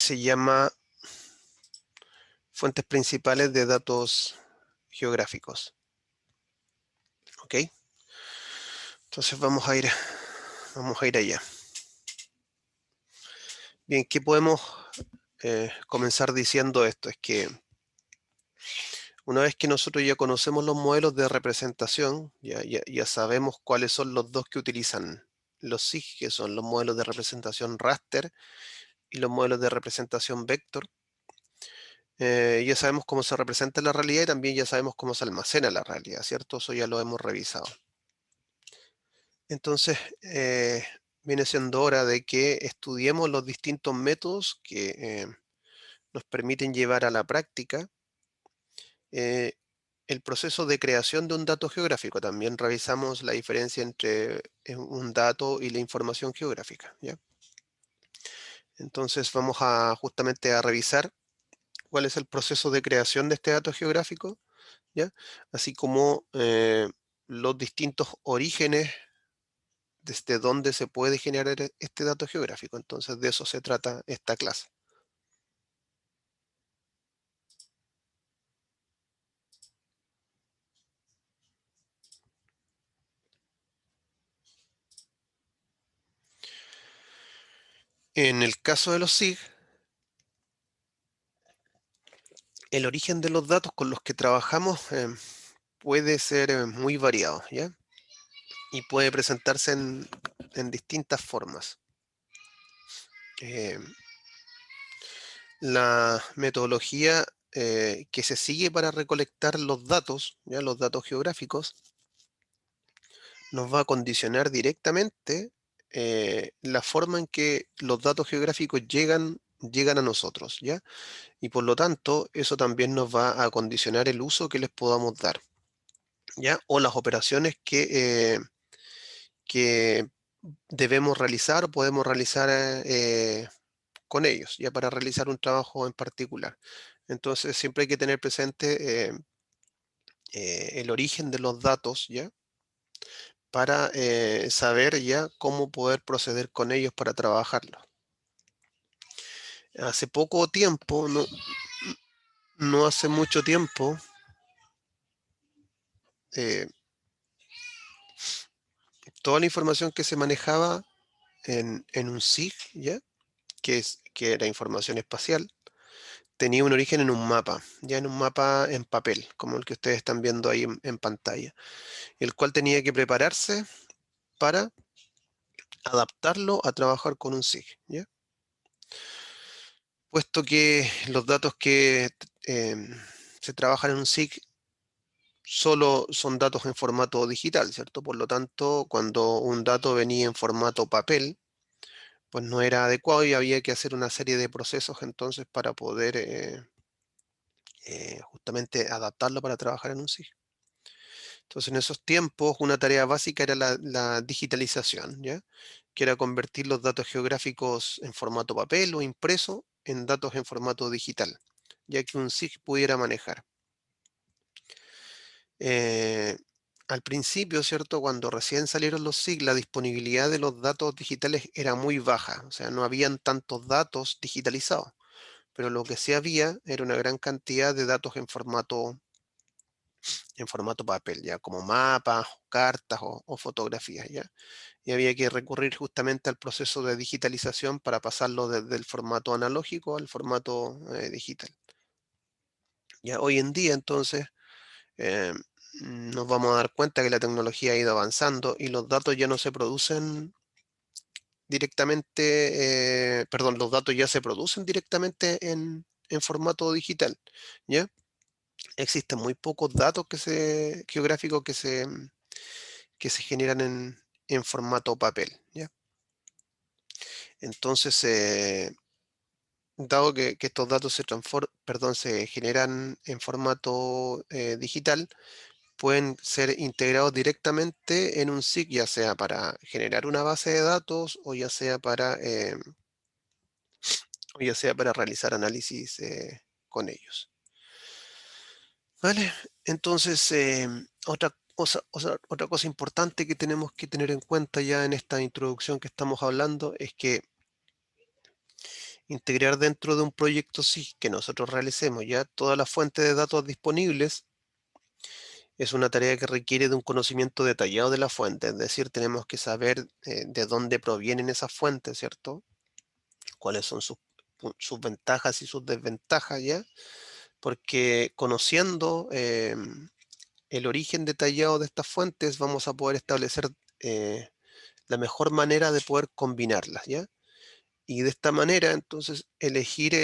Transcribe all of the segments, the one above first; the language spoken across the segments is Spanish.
se llama fuentes principales de datos geográficos. ¿Ok? Entonces vamos a ir allá. Bien, ¿qué podemos comenzar diciendo esto? Es que una vez que nosotros ya conocemos los modelos de representación, ya sabemos cuáles son los dos que utilizan los SIG, que son los modelos de representación raster y los modelos de representación vector. Ya sabemos cómo se representa la realidad y también ya sabemos cómo se almacena la realidad, ¿cierto? Eso ya lo hemos revisado. Entonces, viene siendo hora de que estudiemos los distintos métodos que nos permiten llevar a la práctica eh, el proceso de creación de un dato geográfico. También revisamos la diferencia entre un dato y la información geográfica, ¿ya? Entonces vamos justamente a revisar cuál es el proceso de creación de este dato geográfico, ¿ya? Así como los distintos orígenes desde donde se puede generar este dato geográfico. Entonces de eso se trata esta clase. En el caso de los SIG, el origen de los datos con los que trabajamos puede ser muy variado, ¿ya? Y puede presentarse en distintas formas. Eh, la metodología que se sigue para recolectar los datos, ¿ya? Los datos geográficos, nos va a condicionar directamente la forma en que los datos geográficos llegan a nosotros, ¿ya? Y por lo tanto, eso también nos va a condicionar el uso que les podamos dar, ¿ya? O las operaciones que debemos realizar o podemos realizar con ellos, ya para realizar un trabajo en particular. Entonces, siempre hay que tener presente el origen de los datos, ¿ya? Para saber ya cómo poder proceder con ellos para trabajarlos. Hace poco tiempo, no hace mucho tiempo, eh, toda la información que se manejaba en un SIG, ¿ya? Que era información espacial, tenía un origen en un mapa, ya en un mapa en papel, como el que ustedes están viendo ahí en pantalla, el cual tenía que prepararse para adaptarlo a trabajar con un SIG, ¿ya? Puesto que los datos que se trabajan en un SIG solo son datos en formato digital, ¿cierto? Por lo tanto, cuando un dato venía en formato papel, pues no era adecuado y había que hacer una serie de procesos entonces para poder justamente adaptarlo para trabajar en un SIG. Entonces, en esos tiempos, una tarea básica era la digitalización, ¿ya? Que era convertir los datos geográficos en formato papel o impreso en datos en formato digital, ya que un SIG pudiera manejar. Eh, Al principio, ¿cierto? Cuando recién salieron los SIG, la disponibilidad de los datos digitales era muy baja, o sea, no habían tantos datos digitalizados, pero lo que sí había era una gran cantidad de datos en formato papel, ya como mapas, cartas o fotografías, ya. Y había que recurrir justamente al proceso de digitalización para pasarlo desde el formato analógico al formato digital. Ya hoy en día, entonces, eh, nos vamos a dar cuenta que la tecnología ha ido avanzando y los datos ya no se producen directamente, perdón, los datos ya se producen directamente en formato digital, ¿ya? Existen muy pocos datos geográficos que se generan en formato papel, ¿ya? Entonces, dado que estos datos se generan en formato digital, pueden ser integrados directamente en un SIG, ya sea para generar una base de datos o ya sea para realizar análisis con ellos. ¿Vale? Entonces, otra cosa importante que tenemos que tener en cuenta ya en esta introducción que estamos hablando es que integrar dentro de un proyecto SIG que nosotros realicemos ya todas las fuentes de datos disponibles. Es una tarea que requiere de un conocimiento detallado de la fuente, es decir, tenemos que saber de dónde provienen esas fuentes, ¿cierto? Cuáles son sus ventajas y sus desventajas, ¿ya? Porque conociendo el origen detallado de estas fuentes, vamos a poder establecer la mejor manera de poder combinarlas, ¿ya? Y de esta manera, entonces, elegir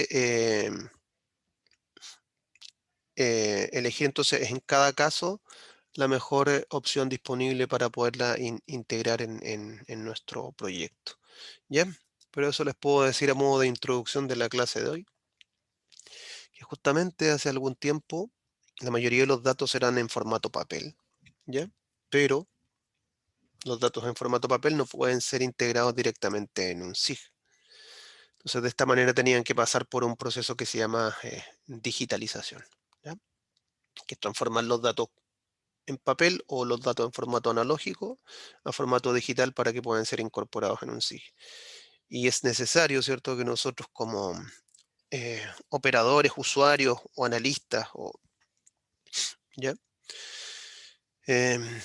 entonces en cada caso la mejor opción disponible para poderla integrar en nuestro proyecto. ¿Ya? Pero eso les puedo decir a modo de introducción de la clase de hoy, que justamente hace algún tiempo la mayoría de los datos eran en formato papel, ¿ya? Pero los datos en formato papel no pueden ser integrados directamente en un SIG. Entonces, de esta manera tenían que pasar por un proceso que se llama digitalización, ¿ya? Que es transformar los datos en papel o los datos en formato analógico a formato digital para que puedan ser incorporados en un SIG. Y es necesario, ¿cierto?, que nosotros como operadores, usuarios o analistas, ¿ya? Em,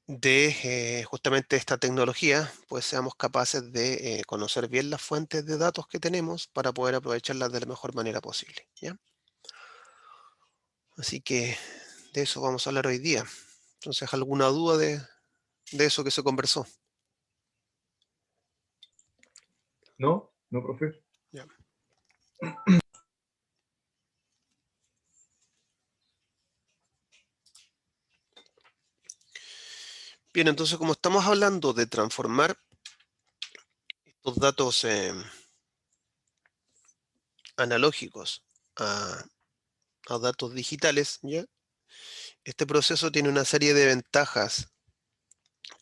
de justamente esta tecnología, pues seamos capaces de conocer bien las fuentes de datos que tenemos para poder aprovecharlas de la mejor manera posible, ¿ya? Así que de eso vamos a hablar hoy día. Entonces, ¿alguna duda de eso que se conversó? No, no, profe. Ya. Bien, entonces como estamos hablando de transformar estos datos analógicos a datos digitales, ¿ya? Este proceso tiene una serie de ventajas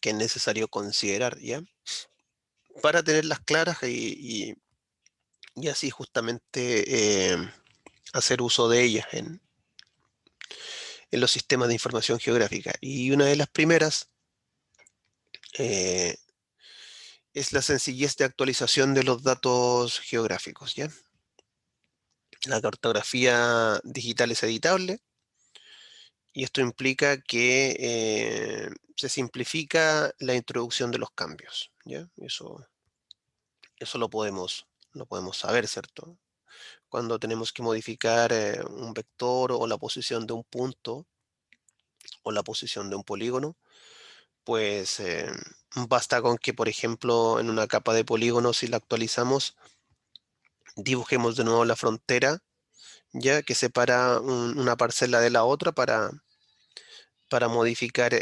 que es necesario considerar, ¿ya? Para tenerlas claras y así justamente hacer uso de ellas en los sistemas de información geográfica. Y una de las primeras eh, es la sencillez de actualización de los datos geográficos, ¿ya? La cartografía digital es editable y esto implica que se simplifica la introducción de los cambios, ¿ya? Eso lo podemos saber, ¿cierto? Cuando tenemos que modificar un vector o la posición de un punto o la posición de un polígono, pues basta con que, por ejemplo, en una capa de polígono, si la actualizamos, dibujemos de nuevo la frontera, ya que separa una parcela de la otra para modificar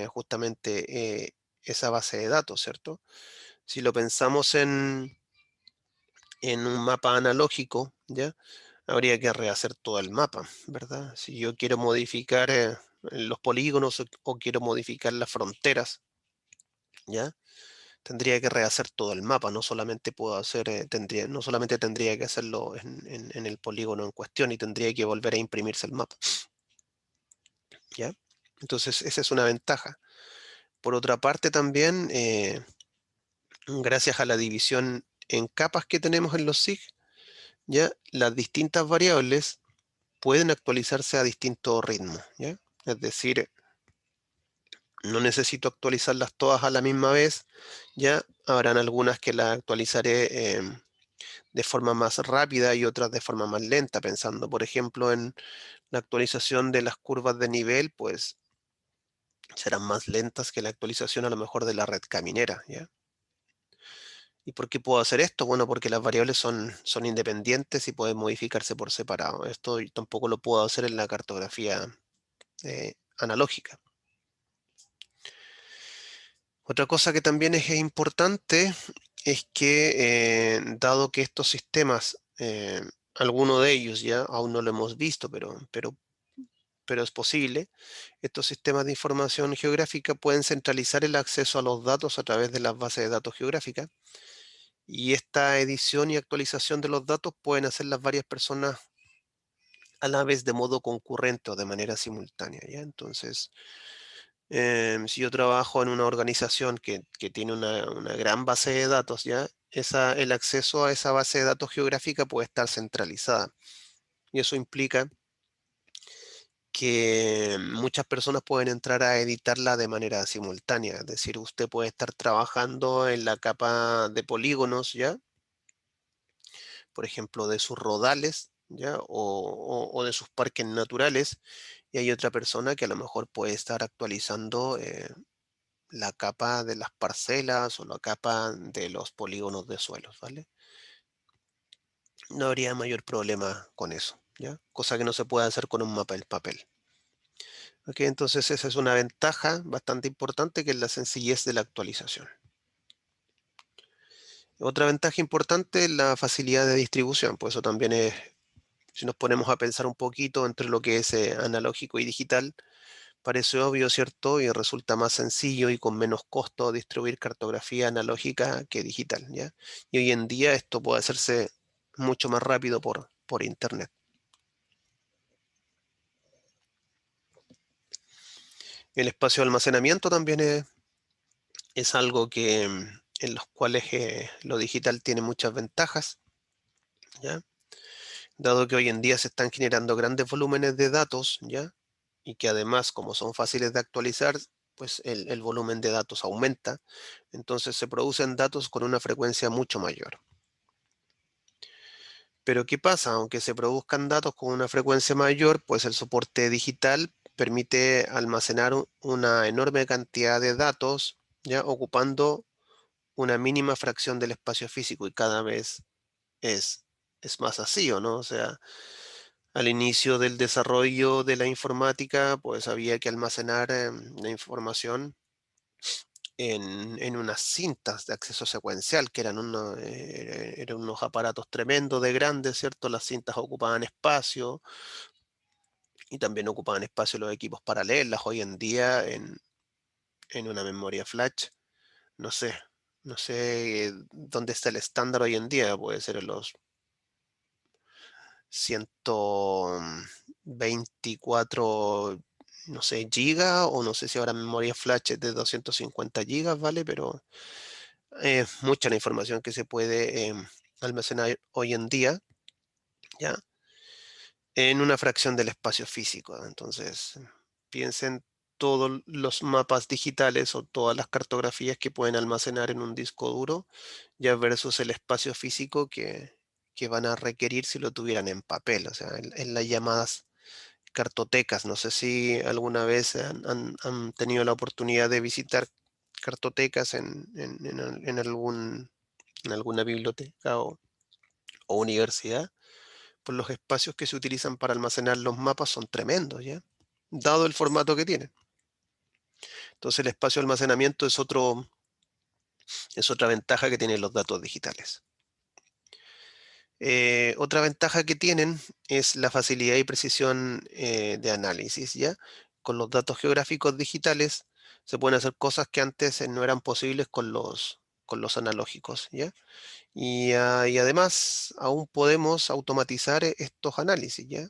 justamente esa base de datos, ¿cierto? Si lo pensamos en un mapa analógico, ¿ya? Habría que rehacer todo el mapa, ¿verdad? Si yo quiero modificar los polígonos o quiero modificar las fronteras, ¿ya? Tendría que rehacer todo el mapa, no solamente puedo hacer, no solamente tendría que hacerlo en el polígono en cuestión y tendría que volver a imprimirse el mapa, ¿ya? Entonces, esa es una ventaja. Por otra parte, también, gracias a la división en capas que tenemos en los SIG, ¿ya? Las distintas variables pueden actualizarse a distinto ritmo, ¿ya? Es decir, no necesito actualizarlas todas a la misma vez, ¿ya? Habrán algunas que las actualizaré de forma más rápida y otras de forma más lenta, pensando, por ejemplo, en la actualización de las curvas de nivel, pues serán más lentas que la actualización a lo mejor de la red caminera, ¿ya? ¿Y por qué puedo hacer esto? Bueno, porque las variables son independientes y pueden modificarse por separado. Esto tampoco lo puedo hacer en la cartografía analógica. Otra cosa que también es importante es que, dado que estos sistemas, alguno de ellos ya aún no lo hemos visto, pero es posible, estos sistemas de información geográfica pueden centralizar el acceso a los datos a través de las bases de datos geográficas. Y esta edición y actualización de los datos pueden hacerlas varias personas a la vez de modo concurrente o de manera simultánea, ¿ya? Entonces, si yo trabajo en una organización que tiene una gran base de datos, ¿ya? el acceso a esa base de datos geográfica puede estar centralizada. Y eso implica que muchas personas pueden entrar a editarla de manera simultánea. Es decir, usted puede estar trabajando en la capa de polígonos, ¿ya? Por ejemplo, de sus rodales, ¿ya? O de sus parques naturales, y hay otra persona que a lo mejor puede estar actualizando la capa de las parcelas o la capa de los polígonos de suelos, ¿vale? No habría mayor problema con eso, ¿ya? Cosa que no se puede hacer con un mapa en papel. Ok, entonces esa es una ventaja bastante importante, que es la sencillez de la actualización. Otra ventaja importante es la facilidad de distribución, pues eso también es, si nos ponemos a pensar un poquito entre lo que es analógico y digital, parece obvio, ¿cierto? Y resulta más sencillo y con menos costo distribuir cartografía analógica que digital, ¿ya? Y hoy en día esto puede hacerse mucho más rápido por Internet. El espacio de almacenamiento también es algo que en los cuales lo digital tiene muchas ventajas, ¿ya? Dado que hoy en día se están generando grandes volúmenes de datos, ¿ya? Y que además, como son fáciles de actualizar, pues el volumen de datos aumenta, entonces se producen datos con una frecuencia mucho mayor. Pero ¿qué pasa? Aunque se produzcan datos con una frecuencia mayor, pues el soporte digital permite almacenar una enorme cantidad de datos, ¿ya? Ocupando una mínima fracción del espacio físico, y cada vez es, es más así, ¿o no? O sea, al inicio del desarrollo de la informática, pues había que almacenar la información en unas cintas de acceso secuencial, que eran unos aparatos tremendos de grandes, ¿cierto? Las cintas ocupaban espacio y también ocupaban espacio los equipos para leerlas. Hoy en día en una memoria flash, no sé, no sé dónde está el estándar hoy en día, puede ser en los 124, no sé, gigas, o no sé si ahora memoria flash es de 250 gigas, ¿vale? Pero es mucha la información que se puede almacenar hoy en día, ¿ya? En una fracción del espacio físico. Entonces, piensen todos los mapas digitales o todas las cartografías que pueden almacenar en un disco duro, ya versus el espacio físico que van a requerir si lo tuvieran en papel, o sea, en las llamadas cartotecas. No sé si alguna vez han tenido la oportunidad de visitar cartotecas en alguna biblioteca o universidad. Pues los espacios que se utilizan para almacenar los mapas son tremendos, ¿ya? Dado el formato que tienen. Entonces el espacio de almacenamiento es otra ventaja que tienen los datos digitales. Otra ventaja que tienen es la facilidad y precisión de análisis, ¿ya? Con los datos geográficos digitales se pueden hacer cosas que antes no eran posibles con los analógicos, ¿ya? Y además aún podemos automatizar estos análisis, ¿ya?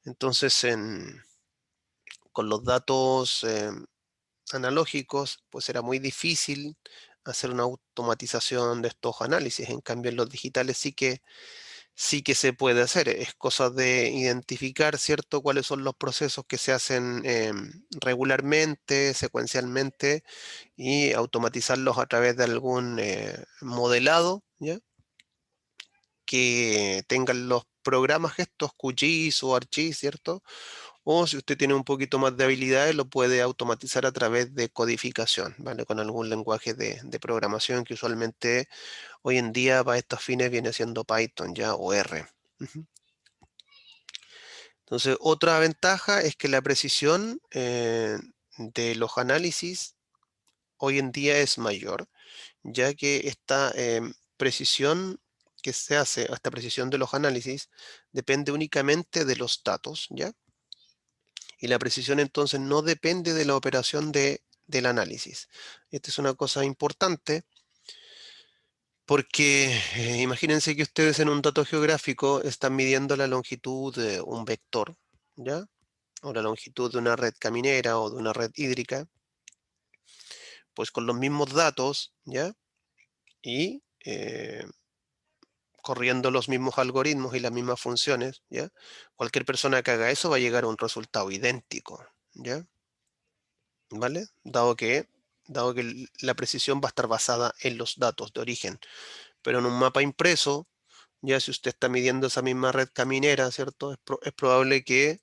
Entonces, con los datos analógicos, pues era muy difícil hacer una automatización de estos análisis. En cambio, en los digitales sí que se puede hacer. Es cosa de identificar, ¿cierto?, cuáles son los procesos que se hacen regularmente, secuencialmente, y automatizarlos a través de algún modelado, ¿ya? Que tengan los programas estos, QGIS o ArcGIS, ¿cierto? O si usted tiene un poquito más de habilidades, lo puede automatizar a través de codificación, ¿vale? Con algún lenguaje de programación que usualmente hoy en día para estos fines viene siendo Python ya o R. Ujú. Entonces, otra ventaja es que la precisión de los análisis hoy en día es mayor, ya que esta precisión que se hace, esta precisión de los análisis, depende únicamente de los datos, ¿ya? Y la precisión entonces no depende de la operación del análisis. Esta es una cosa importante porque imagínense que ustedes en un dato geográfico están midiendo la longitud de un vector, ¿ya? O la longitud de una red caminera o de una red hídrica, pues con los mismos datos, ¿ya? Y corriendo los mismos algoritmos y las mismas funciones, ¿ya? Cualquier persona que haga eso va a llegar a un resultado idéntico, ¿ya? ¿Vale? Dado que la precisión va a estar basada en los datos de origen. Pero en un mapa impreso, ya si usted está midiendo esa misma red caminera, ¿cierto? Es probable que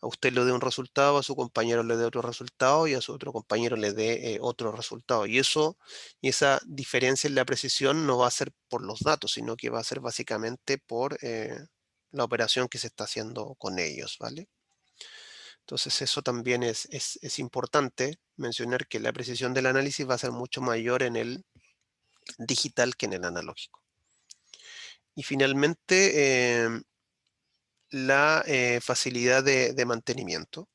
a usted le dé un resultado, a su compañero le dé otro resultado y a su otro compañero le dé otro resultado. Y esa diferencia en la precisión no va a ser por los datos, sino que va a ser básicamente por la operación que se está haciendo con ellos, ¿vale? Entonces eso también es importante mencionar que la precisión del análisis va a ser mucho mayor en el digital que en el analógico. Y finalmente, la facilidad de mantenimiento.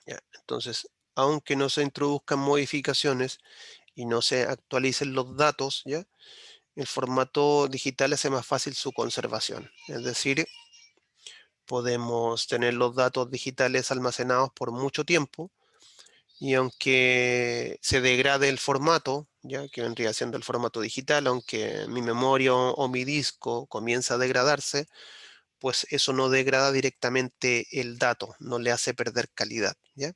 ¿Ya? Entonces, aunque no se introduzcan modificaciones y no se actualicen los datos, ¿ya? El formato digital hace más fácil su conservación. Es decir, podemos tener los datos digitales almacenados por mucho tiempo y aunque se degrade el formato, ya que vendría siendo el formato digital, aunque mi memoria o mi disco comienza a degradarse, pues eso no degrada directamente el dato, no le hace perder calidad, ¿ya?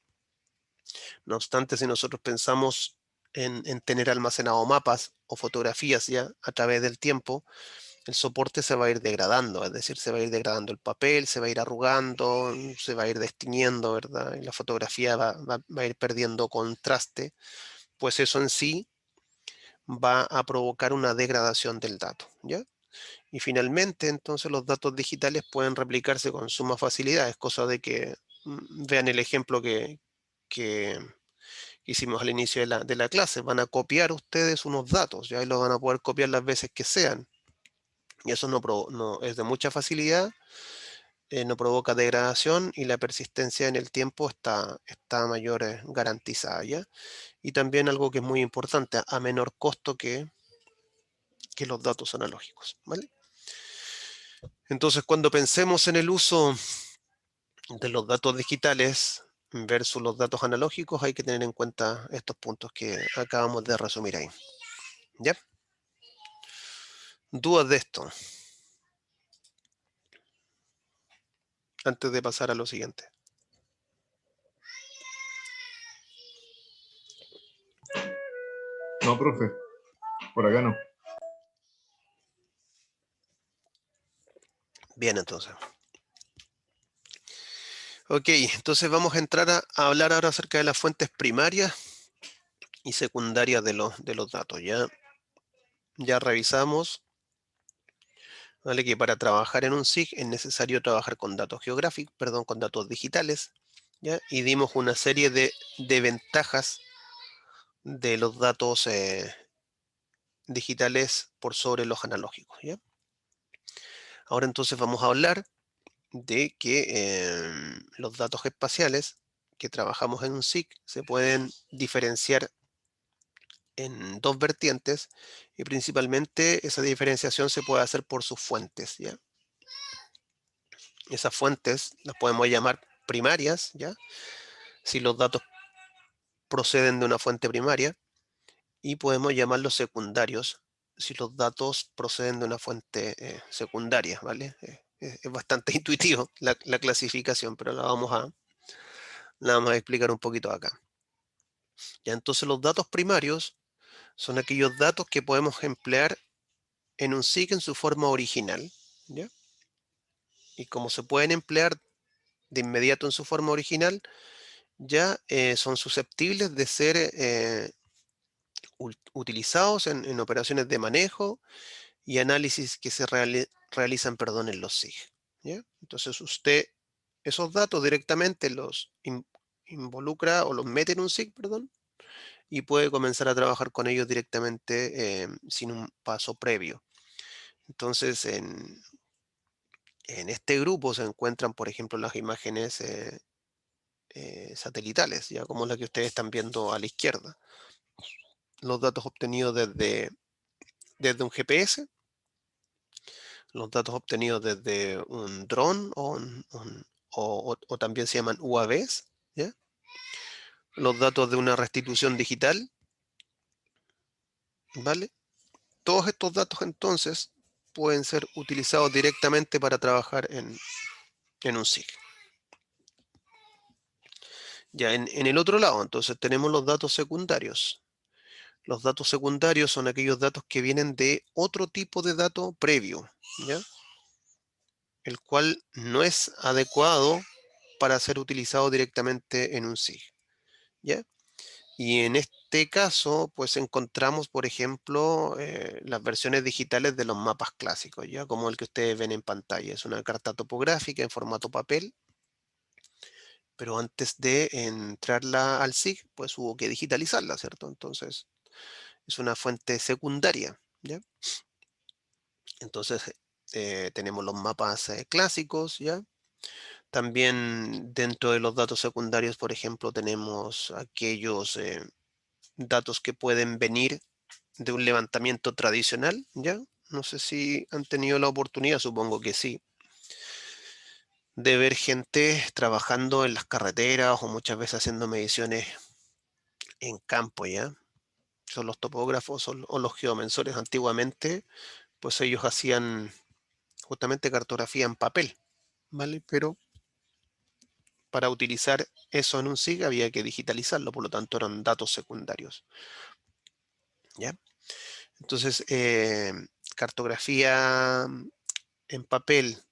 No obstante, si nosotros pensamos en tener almacenado mapas o fotografías ya a través del tiempo, el soporte se va a ir degradando, es decir, se va a ir degradando el papel, se va a ir arrugando, se va a ir destiñendo, ¿verdad? Y la fotografía va a ir perdiendo contraste, pues eso en sí va a provocar una degradación del dato, ¿ya? Y finalmente, entonces los datos digitales pueden replicarse con suma facilidad. Es cosa de que vean el ejemplo que hicimos al inicio de la clase. Van a copiar ustedes unos datos, ya y los van a poder copiar las veces que sean. Y eso no es de mucha facilidad, no provoca degradación y la persistencia en el tiempo está mayor garantizada, ¿ya? Y también algo que es muy importante, a menor costo que los datos analógicos, ¿vale? Entonces, cuando pensemos en el uso de los datos digitales versus los datos analógicos, hay que tener en cuenta estos puntos que acabamos de resumir ahí. ¿Ya? ¿Dudas de esto? Antes de pasar a lo siguiente. No, profe. Por acá no. Bien, entonces. Ok, entonces vamos a entrar a hablar ahora acerca de las fuentes primarias y secundarias de los datos. Ya revisamos, ¿vale? Que para trabajar en un SIG es necesario trabajar con datos geográficos, perdón, con datos digitales, ¿ya? Y dimos una serie de ventajas de los datos digitales por sobre los analógicos, ¿ya? Ahora entonces vamos a hablar de que los datos espaciales que trabajamos en un SIG se pueden diferenciar en dos vertientes y principalmente esa diferenciación se puede hacer por sus fuentes, ¿ya? Esas fuentes las podemos llamar primarias, ¿ya? Si los datos proceden de una fuente primaria y podemos llamarlos secundarios si los datos proceden de una fuente secundaria, ¿vale? Es bastante intuitivo la clasificación, pero la vamos a explicar un poquito acá. Ya, entonces los datos primarios son aquellos datos que podemos emplear en un SIG en su forma original, ¿ya? Y como se pueden emplear de inmediato en su forma original, ya son susceptibles de ser utilizados en operaciones de manejo y análisis que se realizan, perdón, en los SIG, ¿ya? Entonces usted esos datos directamente los involucra o los mete en un SIG, perdón, y puede comenzar a trabajar con ellos directamente sin un paso previo. Entonces, en este grupo se encuentran, por ejemplo, las imágenes satelitales, ya como la que ustedes están viendo a la izquierda. Los datos obtenidos desde un GPS, los datos obtenidos desde un dron o también se llaman UAVs, ¿ya? Los datos de una restitución digital, ¿vale? todos estos datos entonces pueden ser utilizados directamente para trabajar en un SIG. Ya en el otro lado, entonces tenemos los datos secundarios. Los datos secundarios son aquellos datos que vienen de otro tipo de dato previo, ¿ya? El cual no es adecuado para ser utilizado directamente en un SIG, ¿ya? Y en este caso, pues encontramos, por ejemplo, las versiones digitales de los mapas clásicos, ¿ya? Como el que ustedes ven en pantalla. Es una carta topográfica en formato papel, pero antes de entrarla al SIG, pues hubo que digitalizarla, ¿cierto? Entonces, es una fuente secundaria, ¿ya? Entonces, tenemos los mapas clásicos, ¿ya? También dentro de los datos secundarios, por ejemplo, tenemos aquellos datos que pueden venir de un levantamiento tradicional, ¿ya? No sé si han tenido la oportunidad, supongo que sí, de ver gente trabajando en las carreteras o muchas veces haciendo mediciones en campo, ¿ya? Son los topógrafos o los geomensores antiguamente, pues ellos hacían justamente cartografía en papel, ¿vale? Pero para utilizar eso en un SIG había que digitalizarlo, por lo tanto eran datos secundarios, ¿ya? Entonces, cartografía en papel,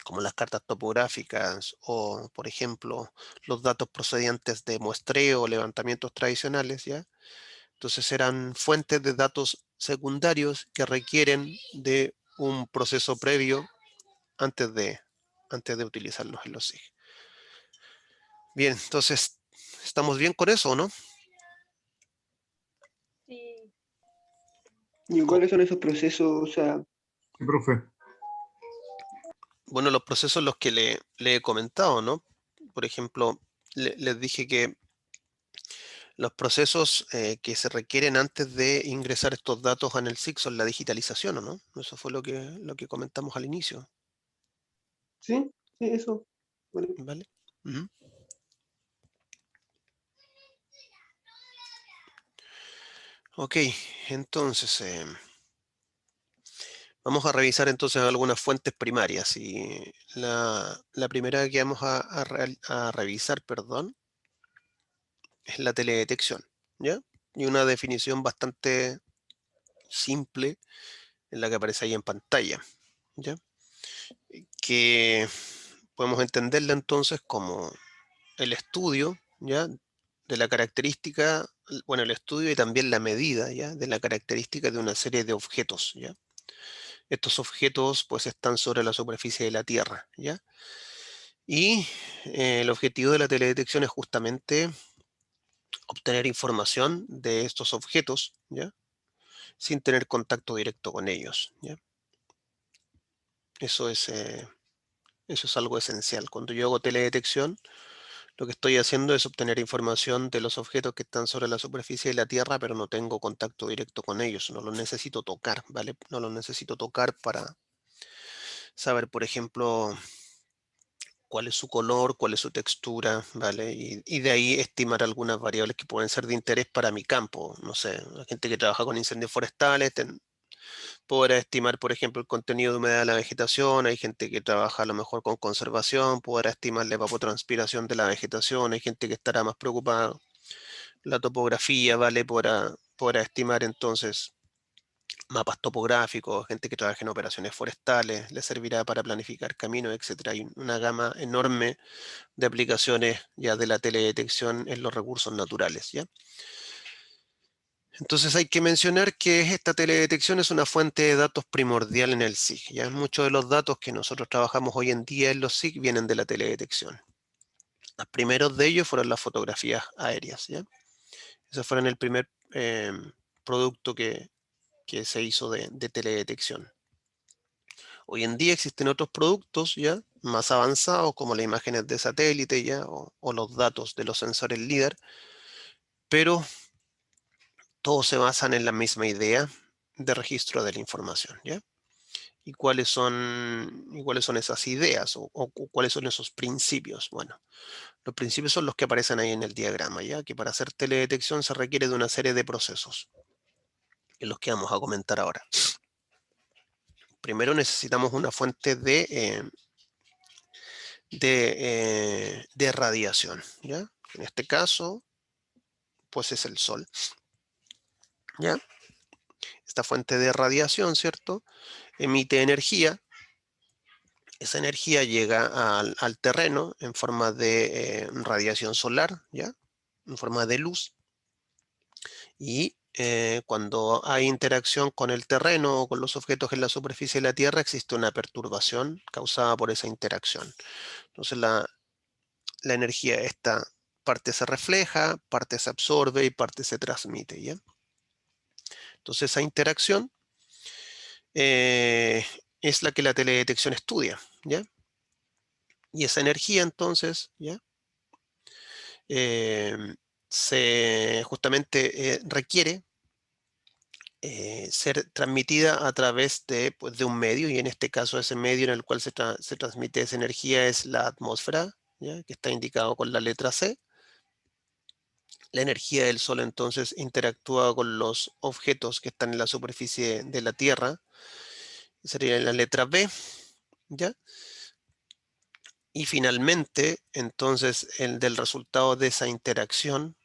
como las cartas topográficas o, por ejemplo, los datos procedentes de muestreo o levantamientos tradicionales, ¿ya? Entonces eran fuentes de datos secundarios que requieren de un proceso previo antes de, antes de utilizarlos en los SIG. Bien, entonces, ¿estamos bien con eso o no? Sí. ¿Y Oh, cuáles son esos procesos? O sea, Sí, profe. bueno, los procesos los que le he comentado, ¿no? Por ejemplo, les dije que los procesos que se requieren antes de ingresar estos datos en el SIG son la digitalización, ¿o no? Eso fue lo que comentamos al inicio, sí, sí, eso. Bueno, ¿vale? Ujú. Ok, entonces vamos a revisar entonces algunas fuentes primarias y la primera que vamos a revisar, perdón, es la teledetección, ¿ya? Y una definición bastante simple en la que aparece ahí en pantalla, ¿ya? Que podemos entenderla entonces como el estudio, ¿ya? De la característica, bueno, el estudio y también la medida, ¿ya? De la característica de una serie de objetos, ¿ya? Estos objetos pues están sobre la superficie de la Tierra, ¿ya? Y el objetivo de la teledetección es justamente obtener información de estos objetos, ¿ya? Sin tener contacto directo con ellos, ¿ya? Eso es, eh, eso es algo esencial. Cuando yo hago teledetección, lo que estoy haciendo es obtener información de los objetos que están sobre la superficie de la Tierra, pero no tengo contacto directo con ellos, no los necesito tocar, ¿vale? No los necesito tocar para saber, por ejemplo, cuál es su color, cuál es su textura, ¿vale? Y de ahí estimar algunas variables que pueden ser de interés para mi campo. No sé, la gente que trabaja con incendios forestales podrá estimar, por ejemplo, el contenido de humedad de la vegetación. Hay gente que trabaja a lo mejor con conservación, podrá estimar la evapotranspiración de la vegetación. Hay gente que estará más preocupada la topografía, ¿vale? Podrá estimar entonces mapas topográficos, gente que trabaja en operaciones forestales, le servirá para planificar caminos, etcétera. Hay una gama enorme de aplicaciones ya de la teledetección en los recursos naturales, ¿ya? Entonces hay que mencionar que esta teledetección es una fuente de datos primordial en el SIG, ¿ya? Muchos de los datos que nosotros trabajamos hoy en día en los SIG vienen de la teledetección. Los primeros de ellos fueron las fotografías aéreas, ¿ya? Esos fueron el primer producto que se hizo de teledetección. Hoy en día existen otros productos ya más avanzados como las imágenes de satélite ya o los datos de los sensores LIDAR, pero todos se basan en la misma idea de registro de la información, ¿ya? ¿Y cuáles son esas ideas o cuáles son esos principios? Bueno, los principios son los que aparecen ahí en el diagrama, ¿ya? Que para hacer teledetección se requiere de una serie de procesos. en los que vamos a comentar ahora. Primero necesitamos una fuente de radiación, ¿ya? En este caso, pues es el Sol, ¿ya? Esta fuente de radiación, ¿cierto? Emite energía. Esa energía llega al terreno en forma de radiación solar, ¿ya? En forma de luz. Y cuando hay interacción con el terreno o con los objetos en la superficie de la Tierra, existe una perturbación causada por esa interacción. Entonces la energía, esta parte se refleja, parte se absorbe y parte se transmite, ¿ya? Entonces esa interacción es la que la teledetección estudia, ¿ya? Y esa energía entonces, ¿ya? Justamente requiere ser transmitida a través de, pues, de un medio, y en este caso ese medio en el cual se transmite esa energía es la atmósfera, ¿ya? Que está indicado con la letra C. La energía del Sol entonces interactúa con los objetos que están en la superficie de la Tierra, sería la letra B, ¿ya? Y finalmente, entonces, del resultado de esa interacción,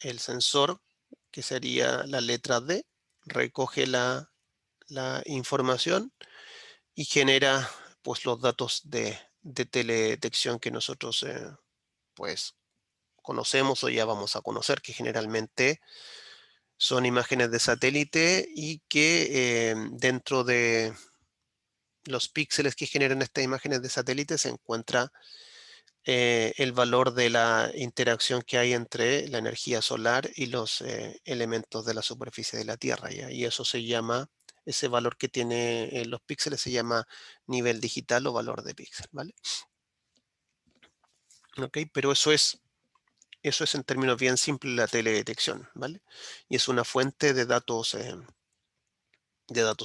el sensor, que sería la letra D, recoge la información y genera, pues, los datos de teledetección que nosotros pues conocemos o ya vamos a conocer, que generalmente son imágenes de satélite y que dentro de los píxeles que generan estas imágenes de satélite se encuentra el valor de la interacción que hay entre la energía solar y los elementos de la superficie de la Tierra, ¿ya? Y eso se llama, ese valor que tiene los píxeles se llama nivel digital o valor de píxel, ¿vale? Ok, pero eso es en términos bien simples la teledetección, ¿vale? Y es una fuente de datos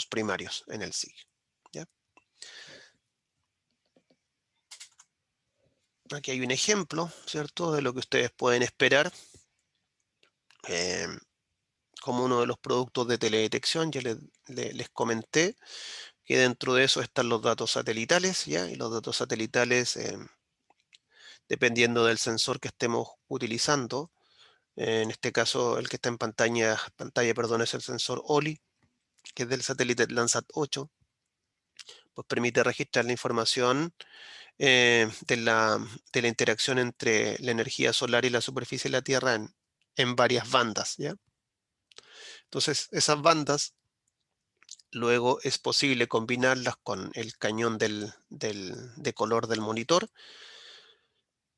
primarios en el SIG, ¿ya? Aquí hay un ejemplo, ¿cierto?, de lo que ustedes pueden esperar como uno de los productos de teledetección. Ya les comenté que dentro de eso están los datos satelitales, ¿ya? Y los datos satelitales, dependiendo del sensor que estemos utilizando, en este caso el que está en pantalla, perdón, es el sensor OLI, que es del satélite Landsat 8, pues permite registrar la información de la interacción entre la energía solar y la superficie de la Tierra en varias bandas, ¿ya? Entonces, esas bandas luego es posible combinarlas con el cañón de color del monitor,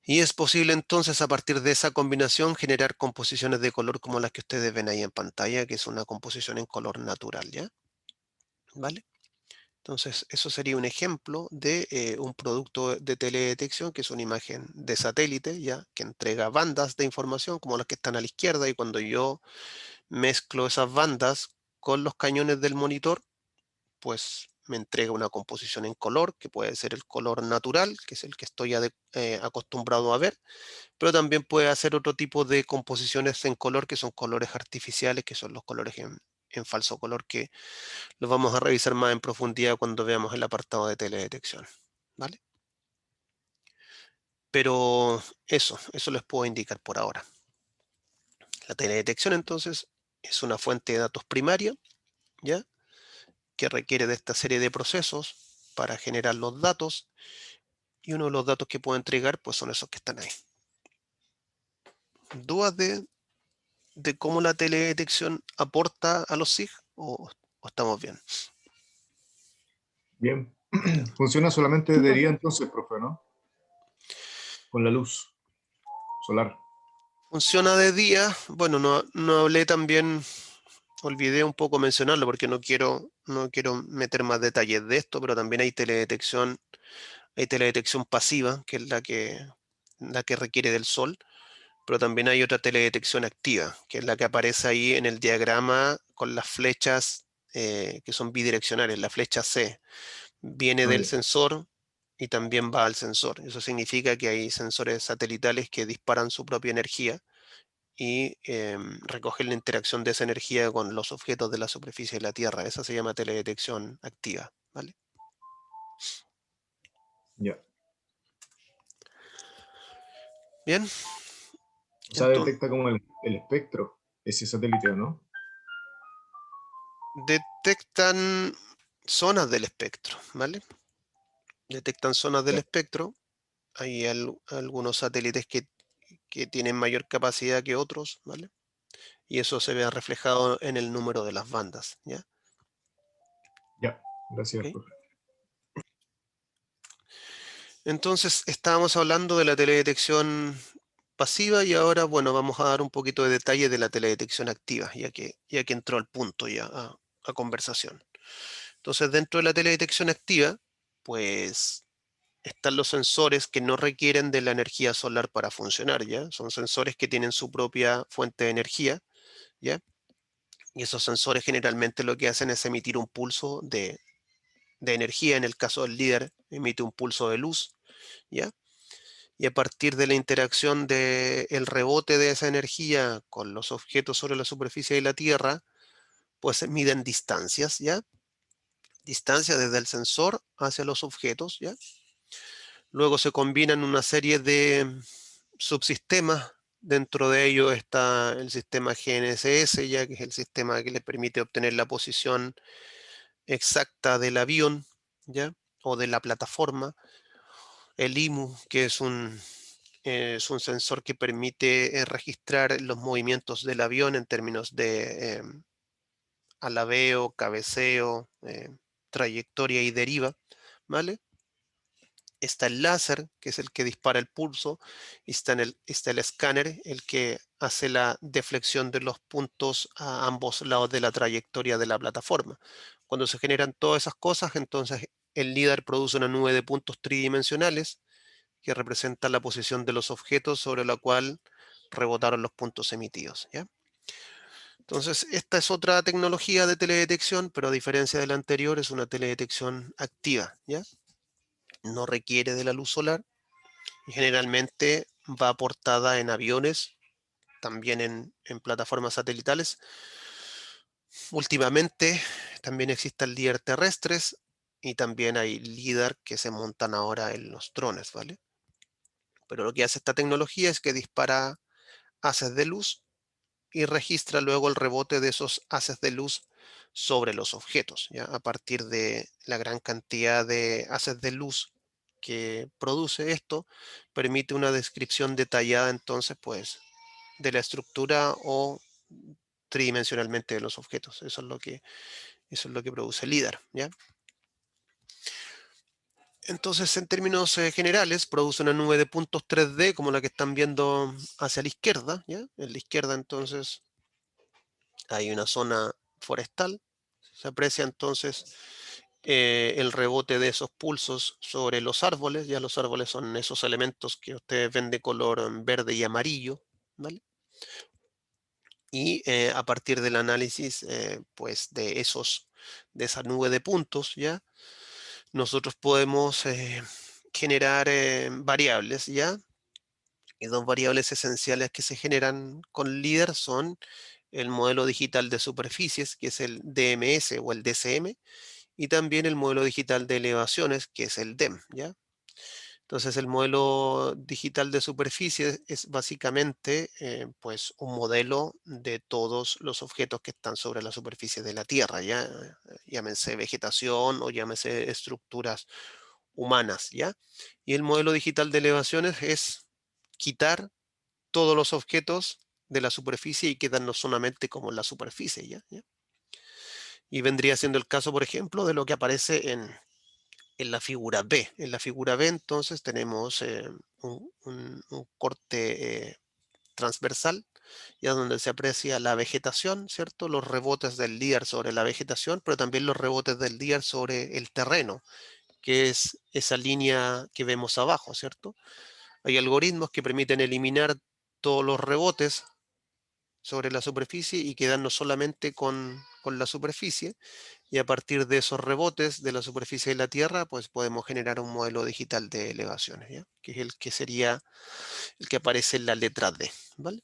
y es posible entonces a partir de esa combinación generar composiciones de color como las que ustedes ven ahí en pantalla, que es una composición en color natural, ¿ya? ¿Vale? Entonces, eso sería un ejemplo de un producto de teledetección, que es una imagen de satélite, ¿ya? Que entrega bandas de información como las que están a la izquierda, y cuando yo mezclo esas bandas con los cañones del monitor, pues me entrega una composición en color, que puede ser el color natural, que es el que estoy acostumbrado a ver, pero también puede hacer otro tipo de composiciones en color, que son colores artificiales, que son los colores en falso color, que los vamos a revisar más en profundidad cuando veamos el apartado de teledetección, ¿vale? Pero eso les puedo indicar por ahora. La teledetección entonces es una fuente de datos primaria, ¿ya? Que requiere de esta serie de procesos para generar los datos, y uno de los datos que puedo entregar pues son esos que están ahí. ¿Dudas de cómo la teledetección aporta a los SIG o estamos bien? Bien. Funciona solamente de día entonces, profe, ¿no? Con la luz solar. Funciona de día. Bueno, no hablé también, olvidé un poco mencionarlo porque no quiero meter más detalles de esto, pero también hay teledetección pasiva, que es la que requiere del sol, pero también hay otra teledetección activa, que es la que aparece ahí en el diagrama con las flechas que son bidireccionales. La flecha C viene Ah, del ya. sensor y también va al sensor. Eso significa que hay sensores satelitales que disparan su propia energía y recoger la interacción de esa energía con los objetos de la superficie de la Tierra. Esa se llama teledetección activa, ¿vale? Ya. Bien, O sea, entonces detecta como el espectro, ese satélite, ¿o no? detectan zonas del espectro, ¿vale? Detectan zonas del Ya, espectro. Hay algunos satélites que tienen mayor capacidad que otros, ¿vale? Y eso se ve reflejado en el número de las bandas, ¿ya? ya. Gracias, ¿Ok? profe. Entonces, estábamos hablando de la teledetección pasiva y ahora, bueno, vamos a dar un poquito de detalle de la teledetección activa, ya que entró al punto ya a conversación. Entonces, dentro de la teledetección activa, pues están los sensores que no requieren de la energía solar para funcionar, ¿ya? Son sensores que tienen su propia fuente de energía, ¿ya? Y esos sensores generalmente lo que hacen es emitir un pulso de energía. En el caso del líder, emite un pulso de luz, ¿ya? Y a partir de la interacción del rebote de esa energía con los objetos sobre la superficie de la Tierra, pues se miden distancias, ¿ya? Distancia desde el sensor hacia los objetos, ¿ya? Luego se combinan una serie de subsistemas. Dentro de ello está el sistema GNSS, ya que es el sistema que le permite obtener la posición exacta del avión, ¿ya? O de la plataforma. El IMU, que es un sensor que permite registrar los movimientos del avión en términos de alabeo, cabeceo, trayectoria y deriva, ¿vale? Está el láser, que es el que dispara el pulso, y está el escáner, el que hace la deflexión de los puntos a ambos lados de la trayectoria de la plataforma. Cuando se generan todas esas cosas, entonces el LiDAR produce una nube de puntos tridimensionales que representa la posición de los objetos sobre la cual rebotaron los puntos emitidos, ¿ya? Entonces, esta es otra tecnología de teledetección, pero a diferencia de la anterior, es una teledetección activa, ¿ya? No requiere de la luz solar y generalmente va aportada en aviones, también en plataformas satelitales. Últimamente también existen LiDAR terrestres y también hay LiDAR que se montan ahora en los drones, ¿vale? Pero lo que hace esta tecnología es que dispara haces de luz y registra luego el rebote de esos haces de luz sobre los objetos, ¿ya? A partir de la gran cantidad de haces de luz que produce esto, permite una descripción detallada entonces, pues, de la estructura o tridimensionalmente de los objetos. Eso es lo que produce LiDAR, ¿ya? Entonces, en términos generales, produce una nube de puntos 3D como la que están viendo hacia la izquierda, ¿ya? En la izquierda, entonces, hay una zona forestal. Se aprecia entonces el rebote de esos pulsos sobre los árboles. Ya los árboles son esos elementos que ustedes ven de color verde y amarillo, ¿vale? Y a partir del análisis, pues de esa nube de puntos, ¿ya? Nosotros podemos generar variables, ¿ya? Y dos variables esenciales que se generan con LIDAR son el modelo digital de superficies, que es el DMS o el DCM, y también el modelo digital de elevaciones, que es el DEM, ¿ya? Entonces, el modelo digital de superficie es básicamente pues un modelo de todos los objetos que están sobre la superficie de la Tierra, ¿ya? Llámense vegetación o llámense estructuras humanas, ¿ya? Y el modelo digital de elevaciones es quitar todos los objetos de la superficie y quedarnos solamente como la superficie, ¿ya? ¿Ya? Y vendría siendo el caso, por ejemplo, de lo que aparece en la figura B. En la figura B, entonces, tenemos un corte transversal, ya donde se aprecia la vegetación, ¿cierto? Los rebotes del LIDAR sobre la vegetación, pero también los rebotes del LIDAR sobre el terreno, que es esa línea que vemos abajo, ¿cierto? Hay algoritmos que permiten eliminar todos los rebotes sobre la superficie y quedarnos solamente con la superficie. Y a partir de esos rebotes de la superficie de la Tierra, pues podemos generar un modelo digital de elevaciones, ¿ya? Que es el que sería el que aparece en la letra D, ¿vale?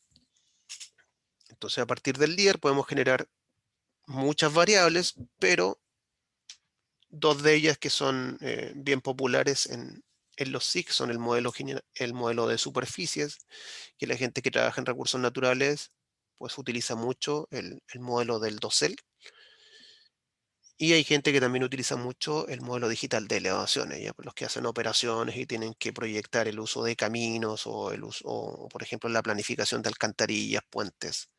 Entonces, a partir del líder podemos generar muchas variables, pero dos de ellas que son bien populares en los SIG son el modelo de superficies, que la gente que trabaja en recursos naturales pues utiliza mucho el modelo del dosel. Y hay gente que también utiliza mucho el modelo digital de elevaciones, ¿ya? Pues los que hacen operaciones y tienen que proyectar el uso de caminos o, o, por ejemplo, la planificación de alcantarillas, puentes,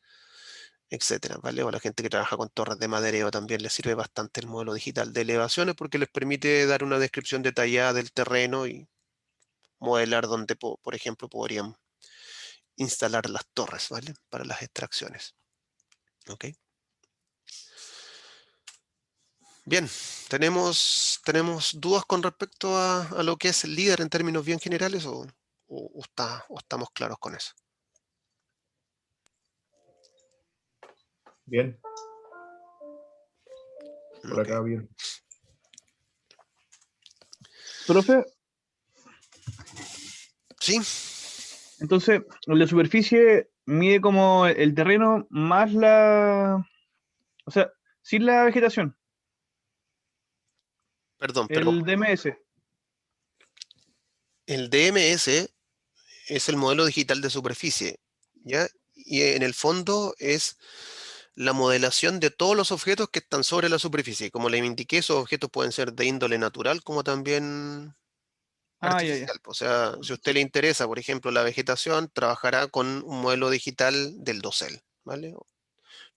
etcétera, ¿vale? O la gente que trabaja con torres de madereo también les sirve bastante el modelo digital de elevaciones porque les permite dar una descripción detallada del terreno y modelar donde, por ejemplo, podrían instalar las torres, ¿vale? Para las extracciones. ¿Ok? Bien, ¿tenemos dudas con respecto a lo que es el líder en términos bien generales o estamos claros con eso? Bien, por Ok. acá bien. Profe, Sí, entonces la superficie mide como el terreno más o sea, sin la vegetación, perdón, pero el DMS. el DMS es el modelo digital de superficie, ¿ya? Y en el fondo es la modelación de todos los objetos que están sobre la superficie. Como le indiqué, esos objetos pueden ser de índole natural como también Ah, ya, ya. artificial. O sea, si a usted le interesa, por ejemplo, la vegetación, trabajará con un modelo digital del dosel, ¿vale?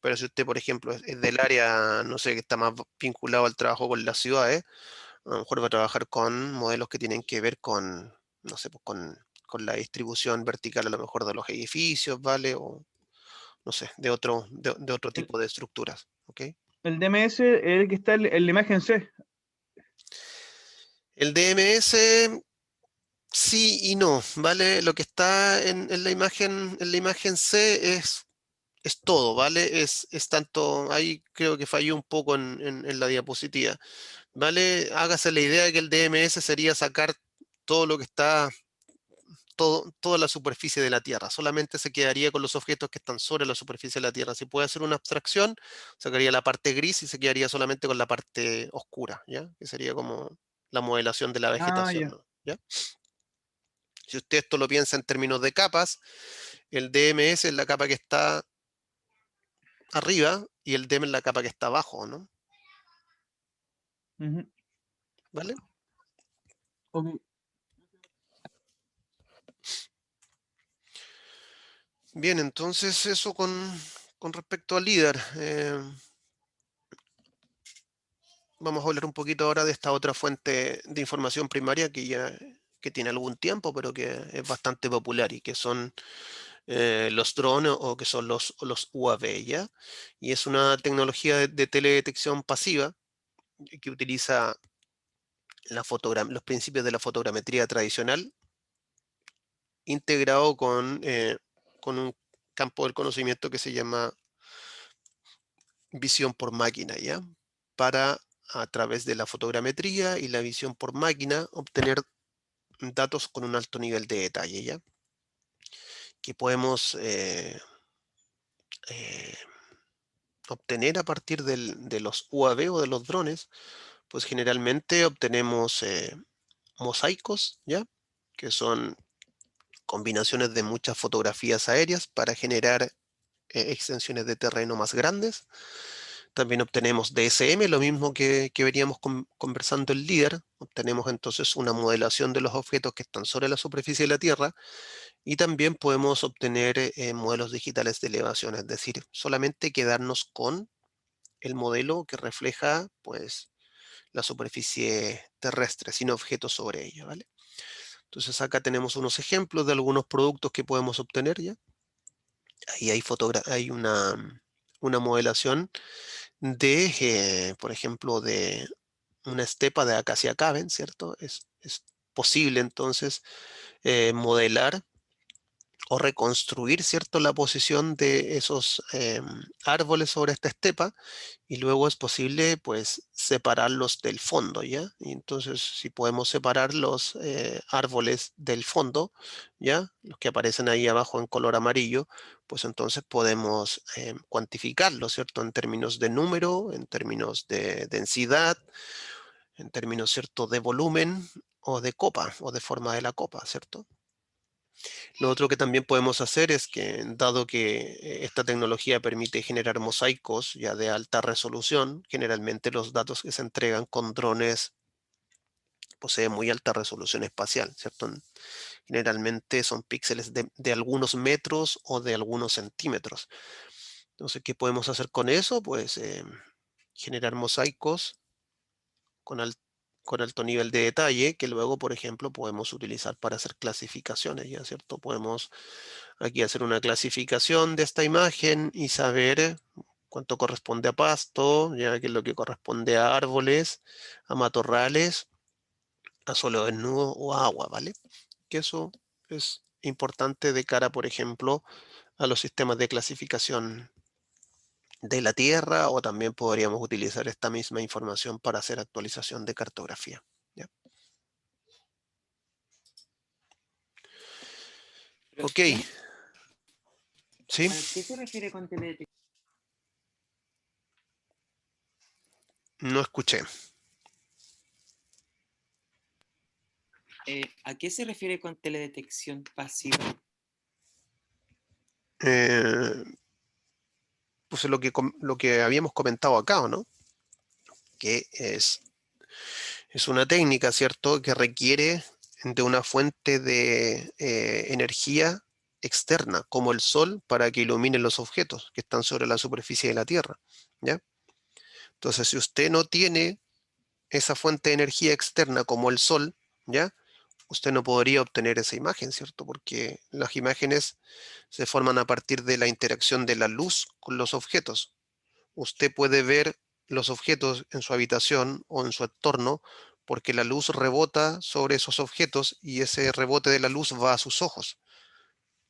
Pero si usted, por ejemplo, es del área, no sé, que está más vinculado al trabajo con las ciudades, a lo mejor va a trabajar con modelos que tienen que ver con, no sé, pues con la distribución vertical a lo mejor de los edificios, ¿vale? O, no sé, de otro El, tipo de estructuras, ¿ok? el DMS es el que está en la imagen C. El DMS, sí y no, ¿vale? Lo que está en la imagen C es todo, ¿vale? Es tanto, ahí creo que falló un poco en la diapositiva, ¿vale? Hágase la idea de que el DMS sería sacar todo lo que está, toda la superficie de la Tierra, solamente se quedaría con los objetos que están sobre la superficie de la Tierra. Si puede hacer una abstracción, sacaría la parte gris y se quedaría solamente con la parte oscura, ¿ya? Que sería como la modelación de la Ah, vegetación, ya. ¿no? ¿Ya? Si usted esto lo piensa en términos de capas, el DMS es la capa que está arriba y el DEM es la capa que está abajo, ¿no? Ujú. ¿Vale? Ok. Bien, entonces eso con respecto al líder. Vamos a hablar un poquito ahora de esta otra fuente de información primaria que tiene algún tiempo, pero que es bastante popular y que son los drones o que son los UAV, ¿ya? Y es una tecnología de teledetección pasiva que utiliza los principios de la fotogrametría tradicional integrado con un campo del conocimiento que se llama visión por máquina, ¿ya? Para a través de la fotogrametría y la visión por máquina obtener datos con un alto nivel de detalle, ¿ya? Que podemos eh, obtener a partir de los UAV o de los drones, pues generalmente obtenemos mosaicos, ¿ya? Que son combinaciones de muchas fotografías aéreas para generar extensiones de terreno más grandes. También obtenemos DSM, lo mismo que veníamos conversando el líder. Obtenemos entonces una modelación de los objetos que están sobre la superficie de la Tierra y también podemos obtener modelos digitales de elevación, es decir, solamente quedarnos con el modelo que refleja pues la superficie terrestre sin objetos sobre ella, ¿vale? Entonces acá tenemos unos ejemplos de algunos productos que podemos obtener ya. Ahí hay una modelación por ejemplo, de una estepa de Acacia caben, ¿cierto? Es posible entonces modelar o reconstruir, ¿cierto?, la posición de esos árboles sobre esta estepa, y luego es posible, pues, separarlos del fondo, ¿ya? Y entonces, si podemos separar los árboles del fondo, ¿ya? Los que aparecen ahí abajo en color amarillo, pues entonces podemos cuantificarlo, ¿cierto?, en términos de número, en términos de densidad, en términos, ¿cierto?, de volumen o de copa, o de forma de la copa, ¿cierto? Lo otro que también podemos hacer es que, dado que esta tecnología permite generar mosaicos ya de alta resolución, generalmente los datos que se entregan con drones poseen muy alta resolución espacial, ¿cierto? Generalmente son píxeles de algunos metros o de algunos centímetros. Entonces, ¿qué podemos hacer con eso? Pues generar mosaicos con, con alto nivel de detalle que luego, por ejemplo, podemos utilizar para hacer clasificaciones, ¿ya? ¿Cierto? Podemos aquí hacer una clasificación de esta imagen y saber cuánto corresponde a pasto, ya que es lo que corresponde a árboles, a matorrales, a suelo desnudo o a agua, ¿vale? Que eso es importante de cara, por ejemplo, a los sistemas de clasificación de la Tierra, o también podríamos utilizar esta misma información para hacer actualización de cartografía, ¿ya? Ok, Profe, ¿sí? ¿a qué se refiere con teledetección? No escuché. ¿A qué se refiere con teledetección pasiva? Eh, pues lo que habíamos comentado acá, ¿o no? Que es una técnica, ¿cierto?, que requiere de una fuente de energía externa, como el sol, para que ilumine los objetos que están sobre la superficie de la Tierra, ¿ya? Entonces, si usted no tiene esa fuente de energía externa como el sol, ¿ya?, usted no podría obtener esa imagen, ¿cierto? Porque las imágenes se forman a partir de la interacción de la luz con los objetos. Usted puede ver los objetos en su habitación o en su entorno porque la luz rebota sobre esos objetos y ese rebote de la luz va a sus ojos,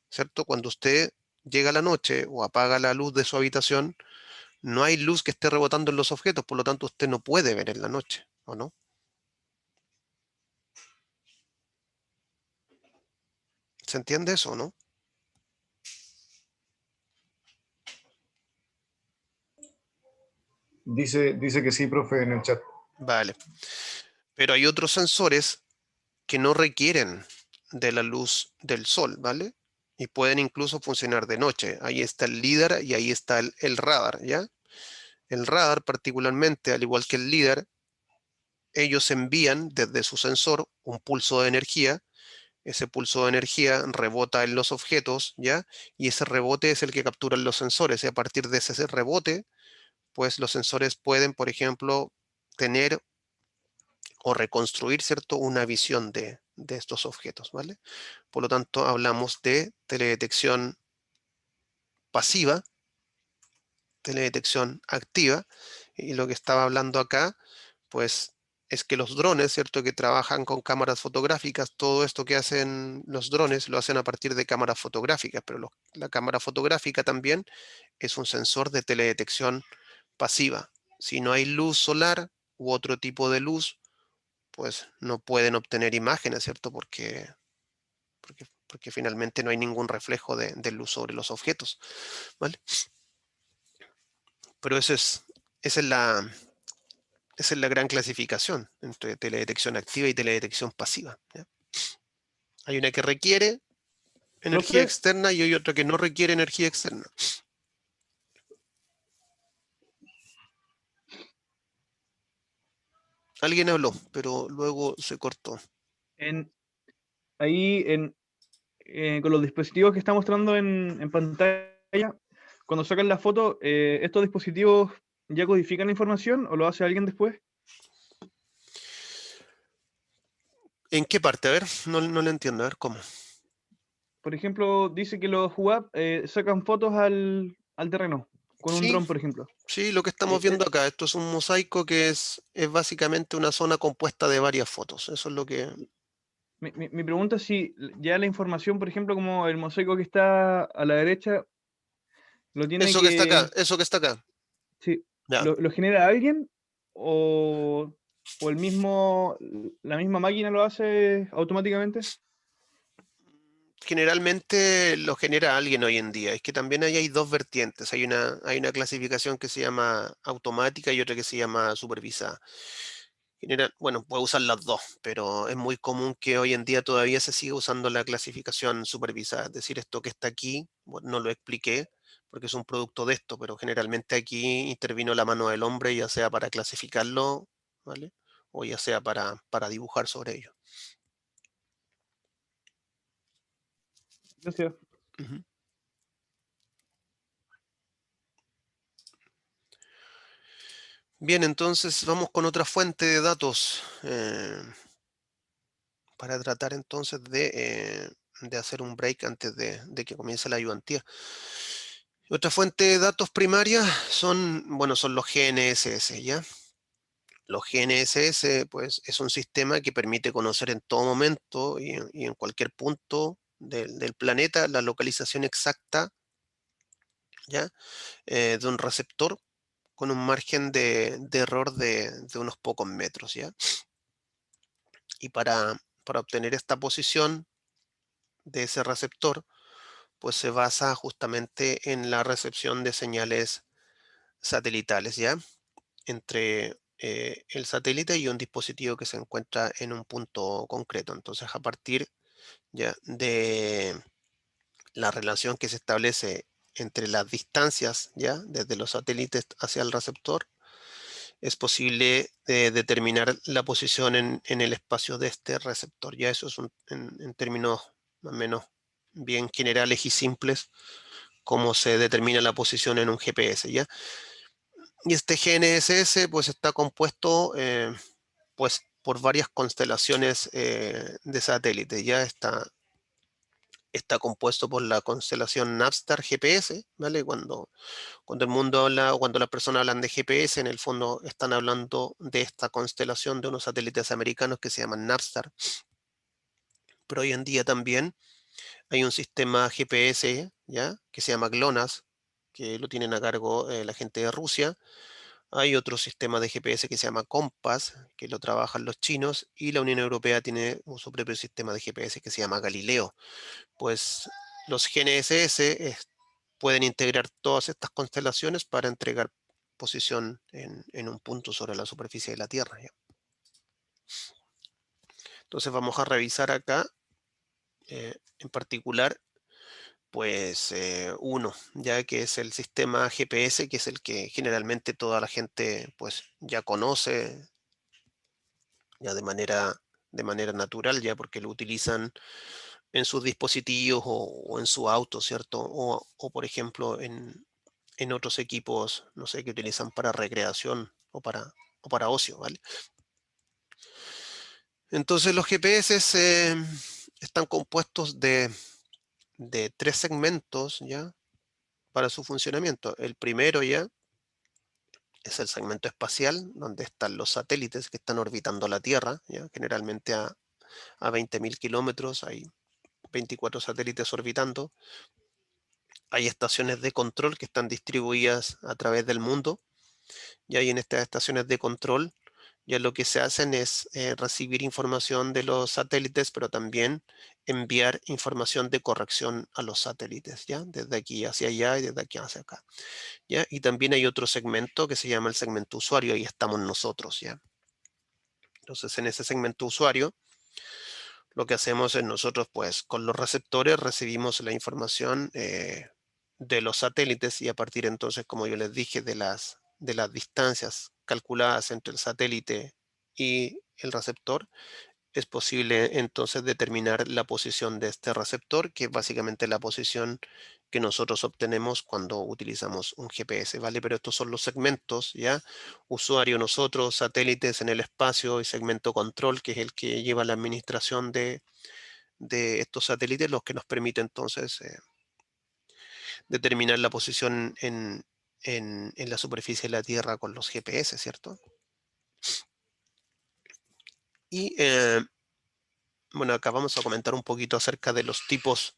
¿cierto? Cuando usted llega a la noche o apaga la luz de su habitación, no hay luz que esté rebotando en los objetos, por lo tanto usted no puede ver en la noche, ¿o no? ¿Se entiende eso, no? Dice que sí, profe, en el chat. Vale. Pero hay otros sensores que no requieren de la luz del sol, ¿vale? Y pueden incluso funcionar de noche. Ahí está el LIDAR y ahí está el radar, ¿ya? El radar particularmente, al igual que el LIDAR, ellos envían desde su sensor un pulso de energía. Ese pulso de energía rebota en los objetos, ¿ya? Y ese rebote es el que capturan los sensores. Y a partir de ese rebote, pues los sensores pueden, por ejemplo, tener o reconstruir, ¿cierto?, una visión de estos objetos, ¿vale? Por lo tanto, hablamos de teledetección pasiva, teledetección activa, y lo que estaba hablando acá, pues, es que los drones, ¿cierto?, que trabajan con cámaras fotográficas, todo esto que hacen los drones lo hacen a partir de cámaras fotográficas, pero la cámara fotográfica también es un sensor de teledetección pasiva. Si no hay luz solar u otro tipo de luz, pues no pueden obtener imágenes, ¿cierto? Porque finalmente no hay ningún reflejo de luz sobre los objetos, ¿vale? Pero esa es la gran clasificación entre teledetección activa y teledetección pasiva, ¿ya? Hay una que requiere energía Profe, externa y hay otra que no requiere energía externa. Alguien habló, pero luego se cortó. en, ahí con los dispositivos que está mostrando en pantalla, cuando sacan la foto, ¿estos dispositivos ya codifican la información o lo hace alguien después? ¿En qué parte? A ver, no le entiendo. A ver, ¿cómo? Por ejemplo, dice que los UAP sacan fotos al terreno con un Sí, dron, por ejemplo. sí, lo que estamos viendo acá. Esto es un mosaico que es básicamente una zona compuesta de varias fotos. Eso es lo que Mi pregunta es si ya la información, por ejemplo, como el mosaico que está a la derecha, lo tiene Eso que está acá, que, eso que está acá. sí, Ya. lo genera alguien o la misma máquina lo hace automáticamente. Generalmente lo genera alguien hoy en día. Es que también ahí hay dos vertientes. Hay una clasificación que se llama automática y otra que se llama supervisada. Bueno, puede usar las dos, pero es muy común que hoy en día todavía se siga usando la clasificación supervisada. Es decir, esto que está aquí, bueno, no lo expliqué porque es un producto de esto, pero generalmente aquí intervino la mano del hombre, ya sea para clasificarlo, ¿vale? O ya sea para dibujar sobre ello. Gracias. Ujú. Bien, entonces vamos con otra fuente de datos para tratar entonces de hacer un break antes de que comience la ayudantía. Otra fuente de datos primaria bueno, son los GNSS, ¿ya? Los GNSS, pues, es un sistema que permite conocer en todo momento y en cualquier punto del planeta la localización exacta, ¿ya? De un receptor con un margen de error de unos pocos metros, ¿ya? Y para obtener esta posición de ese receptor, pues se basa justamente en la recepción de señales satelitales, ¿ya? Entre el satélite y un dispositivo que se encuentra en un punto concreto. Entonces, a partir ya de la relación que se establece entre las distancias, ¿ya? Desde los satélites hacia el receptor, es posible determinar la posición en el espacio de este receptor. Ya eso es en términos más o menos bien generales y simples, cómo se determina la posición en un GPS, ¿ya? Y este GNSS pues está compuesto pues por varias constelaciones de satélites. Ya está compuesto por la constelación Navstar GPS, ¿vale? Cuando el mundo habla o cuando las personas hablan de GPS, en el fondo están hablando de esta constelación de unos satélites americanos que se llaman Navstar. Pero hoy en día también hay un sistema GPS, ¿ya? Que se llama GLONASS, que lo tienen a cargo la gente de Rusia. Hay otro sistema de GPS que se llama Compass, que lo trabajan los chinos, y la Unión Europea tiene su propio sistema de GPS que se llama Galileo. Pues los GNSS pueden integrar todas estas constelaciones para entregar posición en un punto sobre la superficie de la Tierra, ¿ya? Entonces vamos a revisar acá, en particular, pues uno, ya que es el sistema GPS, que es el que generalmente toda la gente pues ya conoce, ya de manera natural, ya porque lo utilizan en sus dispositivos o en su auto, ¿cierto? O por ejemplo en otros equipos, no sé, que utilizan para recreación o para ocio, ¿vale? Entonces los GPS están compuestos de tres segmentos, ¿ya? Para su funcionamiento. El primero ya es el segmento espacial, donde están los satélites que están orbitando la Tierra, ¿ya? Generalmente a 20.000 kilómetros, hay 24 satélites orbitando. Hay estaciones de control que están distribuidas a través del mundo, y ahí en estas estaciones de control ya lo que se hacen es recibir información de los satélites, pero también enviar información de corrección a los satélites, ¿ya? Desde aquí hacia allá y desde aquí hacia acá, ¿ya? Y también hay otro segmento que se llama el segmento usuario, ahí estamos nosotros, ¿ya? Entonces, en ese segmento usuario, lo que hacemos es nosotros, pues, con los receptores recibimos la información de los satélites y a partir entonces, como yo les dije, de las distancias calculadas entre el satélite y el receptor, es posible entonces determinar la posición de este receptor, que es básicamente la posición que nosotros obtenemos cuando utilizamos un GPS, ¿vale? Pero estos son los segmentos, ¿ya? Usuario, nosotros, satélites en el espacio y segmento control, que es el que lleva la administración de estos satélites, los que nos permite entonces determinar la posición en la superficie de la Tierra con los GPS, ¿cierto? Y bueno, acá vamos a comentar un poquito acerca de los tipos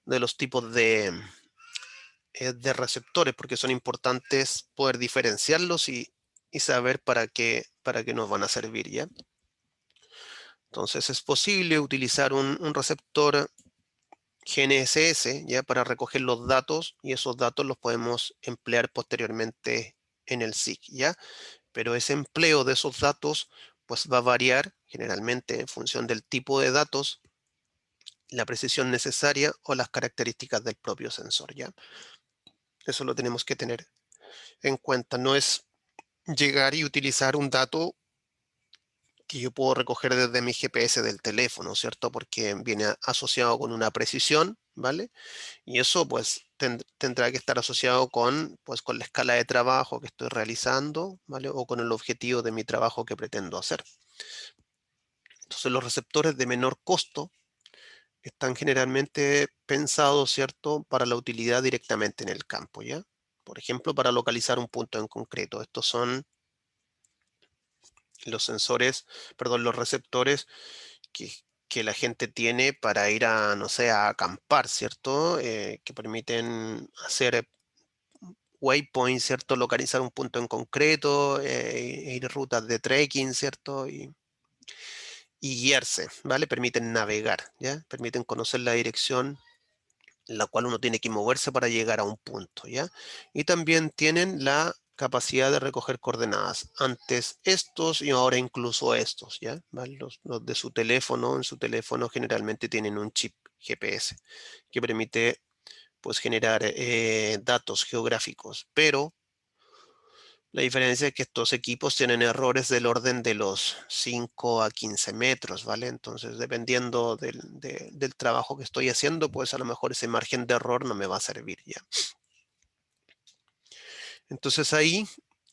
de receptores, porque son importantes poder diferenciarlos y saber para qué nos van a servir, ¿ya? Entonces es posible utilizar un receptor GNSS, ¿ya? Para recoger los datos, y esos datos los podemos emplear posteriormente en el SIG, ¿ya? Pero ese empleo de esos datos pues va a variar generalmente en función del tipo de datos, la precisión necesaria o las características del propio sensor, ¿ya? Eso lo tenemos que tener en cuenta. No es llegar y utilizar un dato que yo puedo recoger desde mi GPS del teléfono, ¿cierto? Porque viene asociado con una precisión, ¿vale? Y eso pues tendrá que estar asociado pues, con la escala de trabajo que estoy realizando, ¿vale? O con el objetivo de mi trabajo que pretendo hacer. Entonces los receptores de menor costo están generalmente pensados, ¿cierto?, para la utilidad directamente en el campo, ¿ya? Por ejemplo, para localizar un punto en concreto. Estos son los sensores, perdón, los receptores que, que la gente tiene para ir a, no sé, a acampar, ¿cierto? Que permiten hacer waypoints, ¿cierto? Localizar un punto en concreto, ir rutas de trekking, ¿cierto? Y guiarse, ¿vale? Permiten navegar, ¿ya? Permiten conocer la dirección en la cual uno tiene que moverse para llegar a un punto, ¿ya? Y también tienen la capacidad de recoger coordenadas. Antes estos y ahora incluso estos, ¿ya? ¿Vale? Los de su teléfono, en su teléfono generalmente tienen un chip GPS que permite, pues, generar datos geográficos, pero la diferencia es que estos equipos tienen errores del orden de los 5 a 15 metros, ¿vale? Entonces, dependiendo del trabajo que estoy haciendo, pues a lo mejor ese margen de error no me va a servir ya. Entonces ahí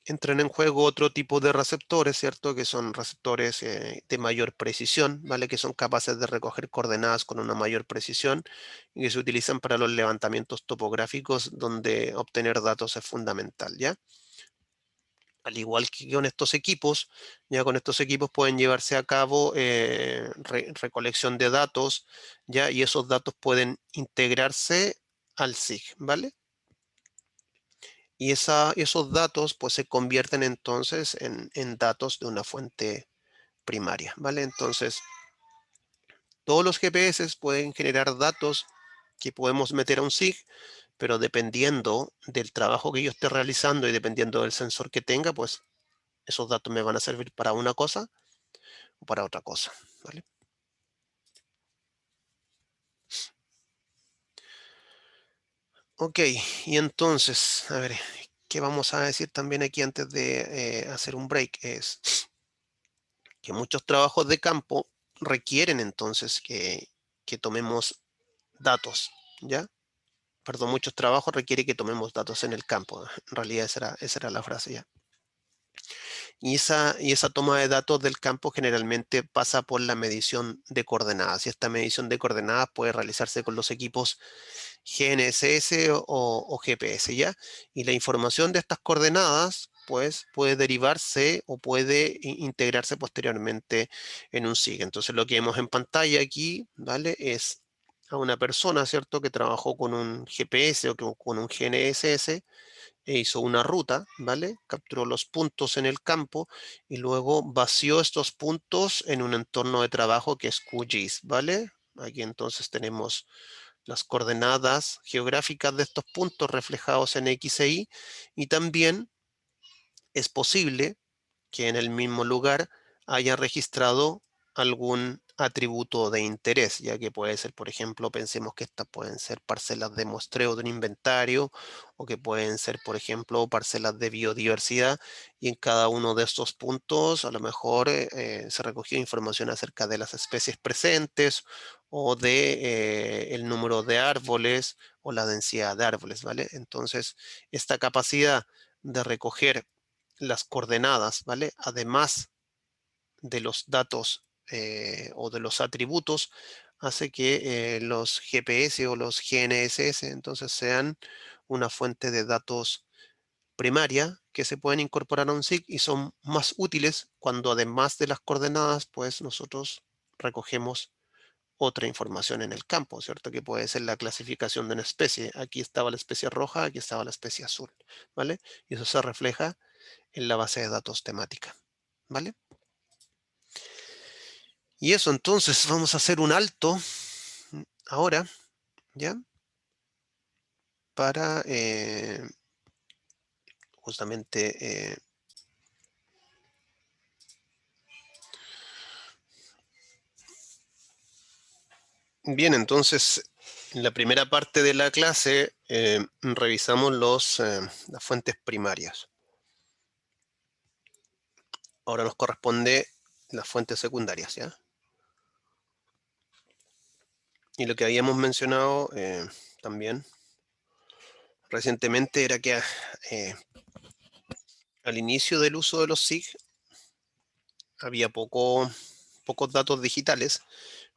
entran en juego otro tipo de receptores, ¿cierto? Que son receptores de mayor precisión, ¿vale? Que son capaces de recoger coordenadas con una mayor precisión y que se utilizan para los levantamientos topográficos donde obtener datos es fundamental, ¿ya? Al igual que con estos equipos, ya con estos equipos pueden llevarse a cabo recolección de datos, ya, y esos datos pueden integrarse al SIG, ¿vale? Y esos datos pues se convierten entonces en datos de una fuente primaria, ¿vale? Entonces, todos los GPS pueden generar datos que podemos meter a un SIG, pero dependiendo del trabajo que yo esté realizando y dependiendo del sensor que tenga, pues esos datos me van a servir para una cosa o para otra cosa, ¿vale? Ok, y entonces, a ver, ¿qué vamos a decir también aquí antes de hacer un break? Es que muchos trabajos de campo requieren entonces que tomemos datos, ¿ya? Perdón, muchos trabajos requieren que tomemos datos en el campo. En realidad esa era la frase ya. Y esa toma de datos del campo generalmente pasa por la medición de coordenadas. Y esta medición de coordenadas puede realizarse con los equipos GNSS o GPS, ¿ya? Y la información de estas coordenadas, pues, puede derivarse o puede integrarse posteriormente en un SIG. Entonces, lo que vemos en pantalla aquí, ¿vale? Es a una persona, ¿cierto?, que trabajó con un GPS o con un GNSS e hizo una ruta, ¿vale? Capturó los puntos en el campo y luego vació estos puntos en un entorno de trabajo que es QGIS, ¿vale? Aquí entonces tenemos las coordenadas geográficas de estos puntos reflejados en X e y también es posible que en el mismo lugar haya registrado algún atributo de interés, ya que puede ser, por ejemplo, pensemos que estas pueden ser parcelas de muestreo de un inventario o que pueden ser, por ejemplo, parcelas de biodiversidad y en cada uno de estos puntos a lo mejor se recogió información acerca de las especies presentes o de el número de árboles o la densidad de árboles, ¿vale? Entonces, esta capacidad de recoger las coordenadas, ¿vale? Además de los datos o de los atributos, hace que los GPS o los GNSS entonces sean una fuente de datos primaria que se pueden incorporar a un SIG y son más útiles cuando además de las coordenadas, pues nosotros recogemos otra información en el campo, ¿cierto? Que puede ser la clasificación de una especie. Aquí estaba la especie roja, aquí estaba la especie azul, ¿vale? Y eso se refleja en la base de datos temática, ¿vale? Y eso, entonces, vamos a hacer un alto ahora, ¿ya? Para justamente bien, entonces, en la primera parte de la clase revisamos las fuentes primarias. Ahora nos corresponde las fuentes secundarias, ¿ya? Y lo que habíamos mencionado también recientemente era que al inicio del uso de los SIG había pocos datos digitales,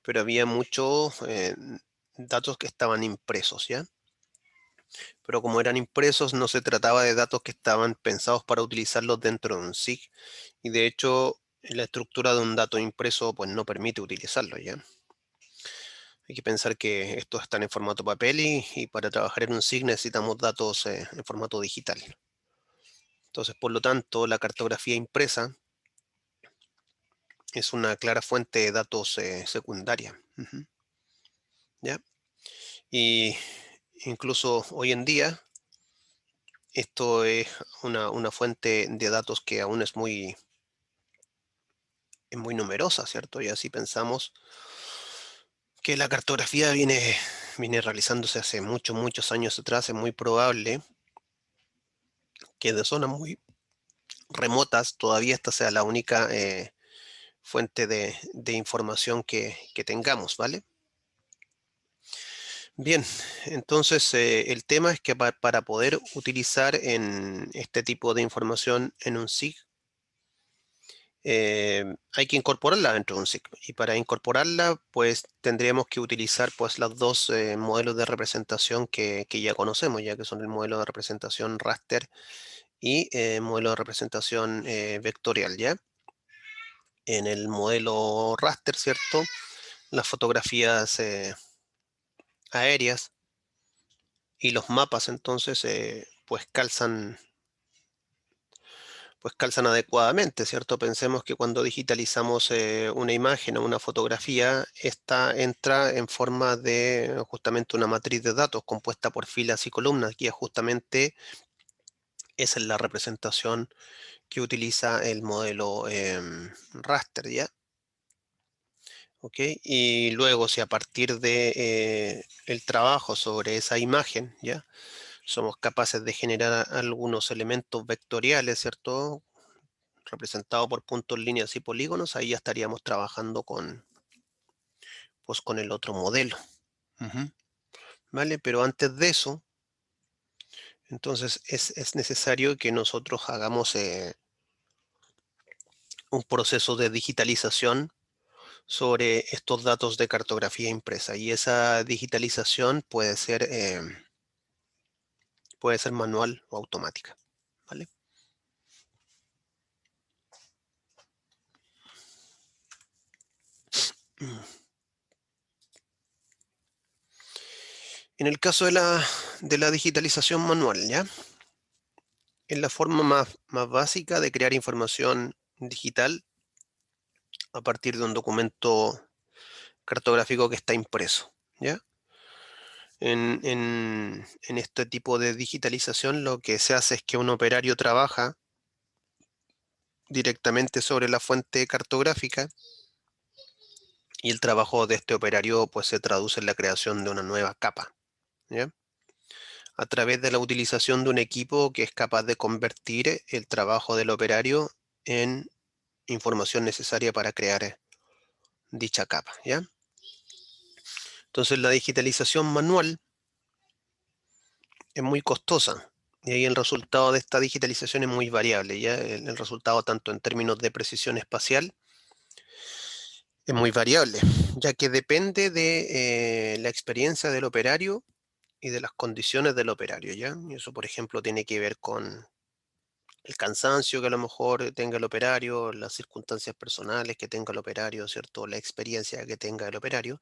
pero había muchos datos que estaban impresos, ¿ya? Pero como eran impresos, no se trataba de datos que estaban pensados para utilizarlos dentro de un SIG. Y de hecho, la estructura de un dato impreso pues no permite utilizarlo, ¿ya? Hay que pensar que estos están en formato papel y para trabajar en un SIG necesitamos datos en formato digital. Entonces, por lo tanto, la cartografía impresa es una clara fuente de datos secundaria. ¿Ya? Y incluso hoy en día, esto es una fuente de datos que aún es muy numerosa, ¿cierto? Y así pensamos que la cartografía viene realizándose hace muchos años atrás. Es muy probable que de zonas muy remotas todavía esta sea la única fuente de información que tengamos, ¿vale? Bien, entonces el tema es que para poder utilizar en este tipo de información en un SIG, hay que incorporarla dentro de un SIG. Y para incorporarla, pues tendríamos que utilizar pues los dos modelos de representación que ya conocemos, ya que son el modelo de representación raster y modelo de representación vectorial, ¿ya? En el modelo raster, ¿cierto? Las fotografías aéreas y los mapas entonces pues calzan adecuadamente, ¿cierto? Pensemos que cuando digitalizamos una imagen o una fotografía, esta entra en forma de justamente una matriz de datos compuesta por filas y columnas, y justamente esa es la representación que utiliza el modelo raster, ¿ya? ¿Ok? Y luego, si a partir de el trabajo sobre esa imagen, ¿ya? Somos capaces de generar algunos elementos vectoriales, ¿cierto? Representado por puntos, líneas y polígonos, ahí ya estaríamos trabajando pues, con el otro modelo. ¿Vale? Pero antes de eso, entonces es necesario que nosotros hagamos un proceso de digitalización sobre estos datos de cartografía impresa. Y esa digitalización puede ser manual o automática. ¿Vale? En el caso de la digitalización manual, ¿ya? Es la forma más básica de crear información digital a partir de un documento cartográfico que está impreso, ¿ya? En este tipo de digitalización lo que se hace es que un operario trabaja directamente sobre la fuente cartográfica y el trabajo de este operario pues se traduce en la creación de una nueva capa, ¿ya? A través de la utilización de un equipo que es capaz de convertir el trabajo del operario en información necesaria para crear dicha capa, ¿ya? Entonces la digitalización manual es muy costosa y ahí el resultado de esta digitalización es muy variable, ¿ya? El resultado tanto en términos de precisión espacial es muy variable, ya que depende de la experiencia del operario y de las condiciones del operario, ¿ya? Y eso, por ejemplo, tiene que ver con el cansancio que a lo mejor tenga el operario, las circunstancias personales que tenga el operario, ¿cierto? La experiencia que tenga el operario.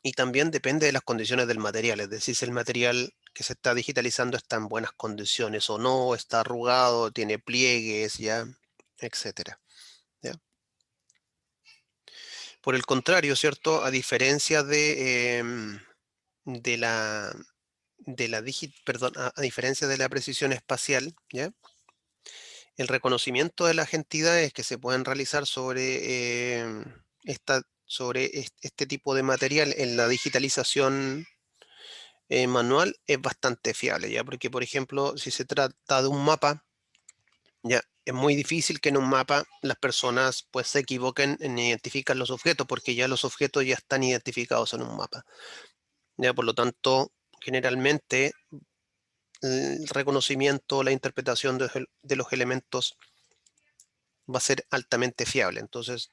Y también depende de las condiciones del material, es decir, si el material que se está digitalizando está en buenas condiciones o no, está arrugado, tiene pliegues, ya, etcétera. ¿Ya? Por el contrario, ¿cierto? A diferencia de la, a diferencia de la precisión espacial, ¿ya? El reconocimiento de las entidades que se pueden realizar sobre, este tipo de material en la digitalización manual es bastante fiable, ¿ya? Porque, por ejemplo, si se trata de un mapa, ya, es muy difícil que en un mapa las personas pues se equivoquen en identificar los objetos, porque ya los objetos ya están identificados en un mapa. Ya, por lo tanto, generalmente el reconocimiento, la interpretación de los elementos va a ser altamente fiable. Entonces,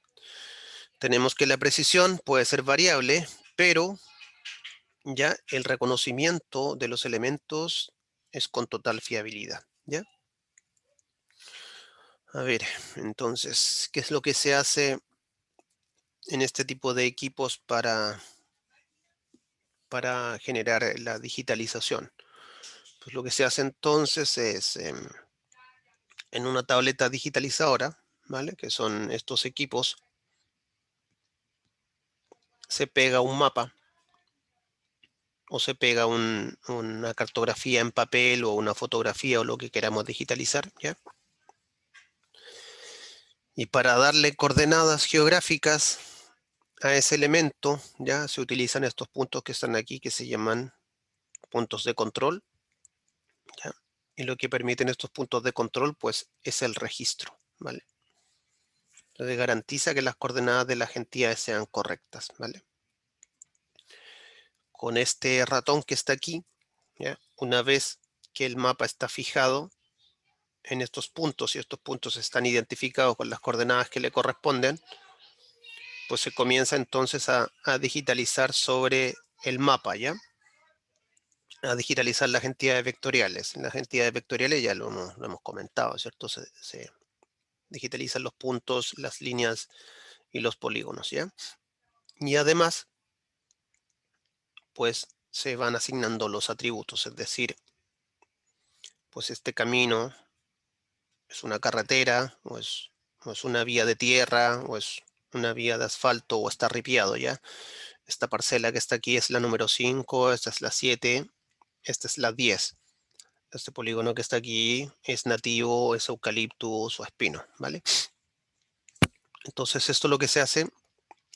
tenemos que la precisión puede ser variable, pero ya el reconocimiento de los elementos es con total fiabilidad, ¿ya? A ver, entonces, ¿qué es lo que se hace en este tipo de equipos para generar la digitalización? Pues lo que se hace entonces es en una tableta digitalizadora, ¿vale? Que son estos equipos, se pega un mapa o se pega una cartografía en papel o una fotografía o lo que queramos digitalizar, ¿ya? Y para darle coordenadas geográficas a ese elemento, ya se utilizan estos puntos que están aquí, que se llaman puntos de control, ¿ya? Y lo que permiten estos puntos de control, pues, es el registro, ¿vale? Entonces garantiza que las coordenadas de las entidades sean correctas, ¿vale? Con este ratón que está aquí, ¿ya? Una vez que el mapa está fijado en estos puntos y estos puntos están identificados con las coordenadas que le corresponden, pues se comienza entonces a digitalizar sobre el mapa, ¿ya? A digitalizar las entidades vectoriales. Las entidades vectoriales ya lo hemos comentado, ¿cierto? Se digitalizan los puntos, las líneas y los polígonos, ¿ya? Y además, pues se van asignando los atributos, es decir, pues este camino es una carretera, o es una vía de tierra, o es una vía de asfalto, o está ripiado, ¿ya? Esta parcela que está aquí es la número 5, esta es la 7, esta es la 10. Este polígono que está aquí es nativo, es eucaliptus o espino, ¿vale? Entonces esto es lo que se hace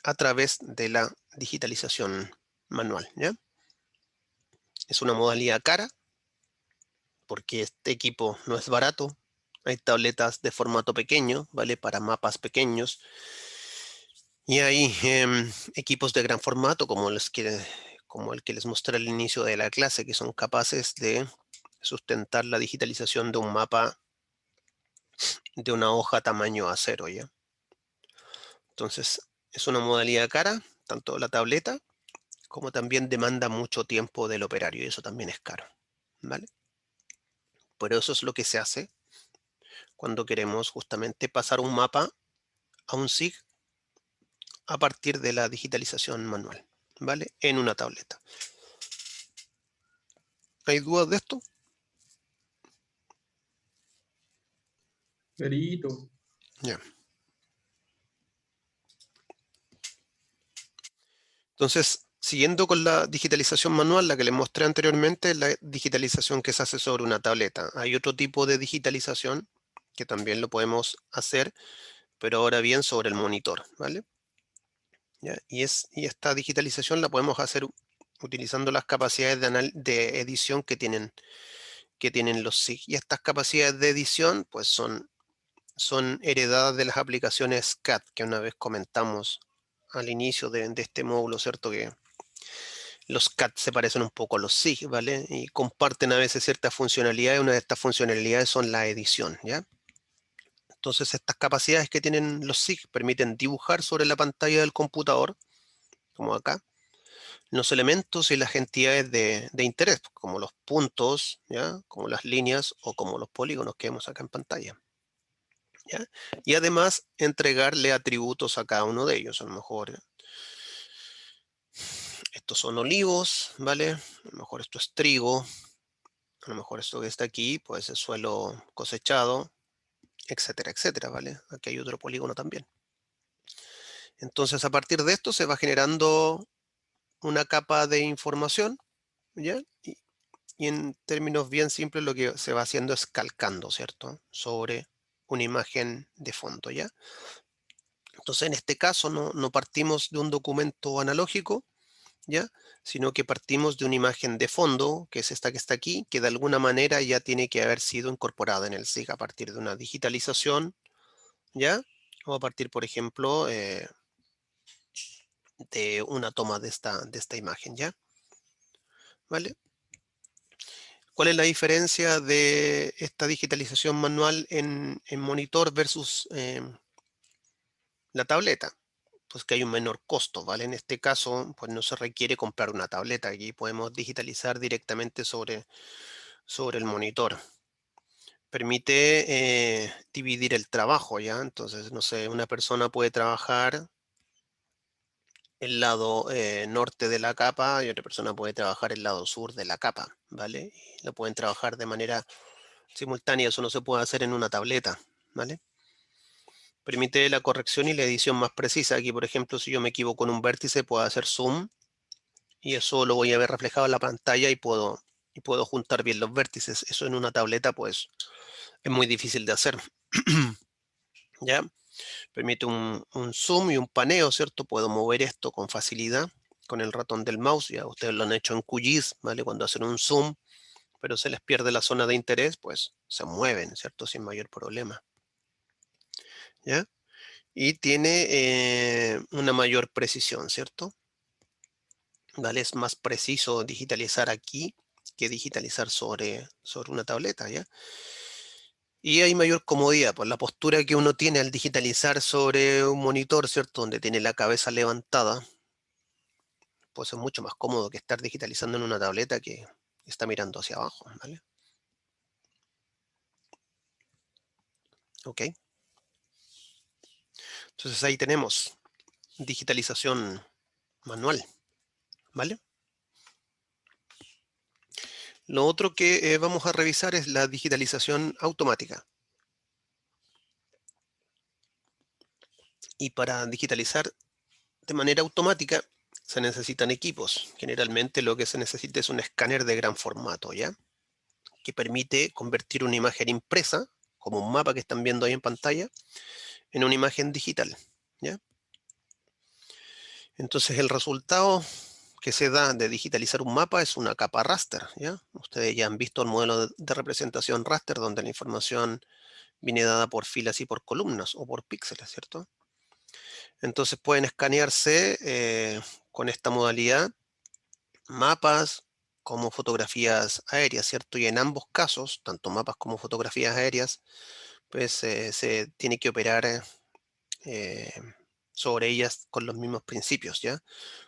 a través de la digitalización manual, ¿ya? Es una modalidad cara, porque este equipo no es barato. Hay tabletas de formato pequeño, ¿vale? Para mapas pequeños. Y hay equipos de gran formato, como el que les mostré al inicio de la clase, que son capaces de sustentar la digitalización de un mapa de una hoja tamaño A0, ¿ya? Entonces, es una modalidad cara, tanto la tableta, como también demanda mucho tiempo del operario, y eso también es caro, ¿vale? Por eso es lo que se hace cuando queremos justamente pasar un mapa a un SIG a partir de la digitalización manual, ¿vale? En una tableta. ¿Hay dudas de esto? Clarito. Ya. Entonces, siguiendo con la digitalización manual, la que les mostré anteriormente, la digitalización que se hace sobre una tableta. Hay otro tipo de digitalización que también lo podemos hacer, pero ahora bien sobre el monitor, ¿vale? ¿Ya? Y esta digitalización la podemos hacer utilizando las capacidades de edición que tienen los SIG. Y estas capacidades de edición, pues son heredadas de las aplicaciones CAD, que una vez comentamos al inicio de este módulo, ¿cierto? Que los CAD se parecen un poco a los SIG, ¿vale? Y comparten a veces ciertas funcionalidades. Una de estas funcionalidades son la edición, ¿ya? Entonces, estas capacidades que tienen los SIG permiten dibujar sobre la pantalla del computador, como acá, los elementos y las entidades de interés, como los puntos, ¿ya? Como las líneas o como los polígonos que vemos acá en pantalla. ¿Ya? Y además entregarle atributos a cada uno de ellos. A lo mejor estos son olivos, ¿vale? A lo mejor esto es trigo. A lo mejor esto que está aquí, pues es suelo cosechado, etcétera, etcétera, ¿vale? Aquí hay otro polígono también. Entonces, a partir de esto se va generando una capa de información, ¿ya? Y en términos bien simples lo que se va haciendo es calcando, ¿cierto? Sobre una imagen de fondo, ¿ya? Entonces, en este caso no partimos de un documento analógico, ¿ya? Sino que partimos de una imagen de fondo, que es esta que está aquí, que de alguna manera ya tiene que haber sido incorporada en el SIG a partir de una digitalización, ¿ya? O a partir, por ejemplo, de una toma de esta imagen, ¿ya? ¿Vale? ¿Cuál es la diferencia de esta digitalización manual en monitor versus la tableta? Pues que hay un menor costo, ¿vale? En este caso, pues no se requiere comprar una tableta. Aquí podemos digitalizar directamente sobre el monitor. Permite dividir el trabajo, ¿ya? Entonces, no sé, una persona puede trabajar el lado norte de la capa y otra persona puede trabajar el lado sur de la capa, ¿vale? Y lo pueden trabajar de manera simultánea, eso no se puede hacer en una tableta, ¿vale? Permite la corrección y la edición más precisa. Aquí, por ejemplo, si yo me equivoco en un vértice, puedo hacer zoom y eso lo voy a ver reflejado en la pantalla y puedo juntar bien los vértices. Eso en una tableta, pues, es muy difícil de hacer. ¿Ya? Permite un zoom y un paneo, ¿cierto? Puedo mover esto con facilidad con el ratón del mouse. Ya ustedes lo han hecho en QGIS, ¿vale? Cuando hacen un zoom, pero se les pierde la zona de interés, pues se mueven, ¿cierto? Sin mayor problema. ¿Ya? Y tiene una mayor precisión, ¿cierto? ¿Vale? Es más preciso digitalizar aquí que digitalizar sobre una tableta, ¿ya? Y hay mayor comodidad, por la postura que uno tiene al digitalizar sobre un monitor, ¿cierto? Donde tiene la cabeza levantada, pues es mucho más cómodo que estar digitalizando en una tableta que está mirando hacia abajo, ¿vale? Ok. Entonces ahí tenemos digitalización manual, ¿vale? Lo otro que vamos a revisar es la digitalización automática. Y para digitalizar de manera automática se necesitan equipos. Generalmente lo que se necesita es un escáner de gran formato, ¿ya? Que permite convertir una imagen impresa, como un mapa que están viendo ahí en pantalla, en una imagen digital, ¿ya? Entonces el resultado que se da de digitalizar un mapa es una capa raster, ¿ya? Ustedes ya han visto el modelo de representación raster donde la información viene dada por filas y por columnas o por píxeles, ¿cierto? Entonces pueden escanearse con esta modalidad mapas como fotografías aéreas, ¿cierto? Y en ambos casos, tanto mapas como fotografías aéreas, pues se tiene que operar eh, sobre ellas con los mismos principios, ¿ya?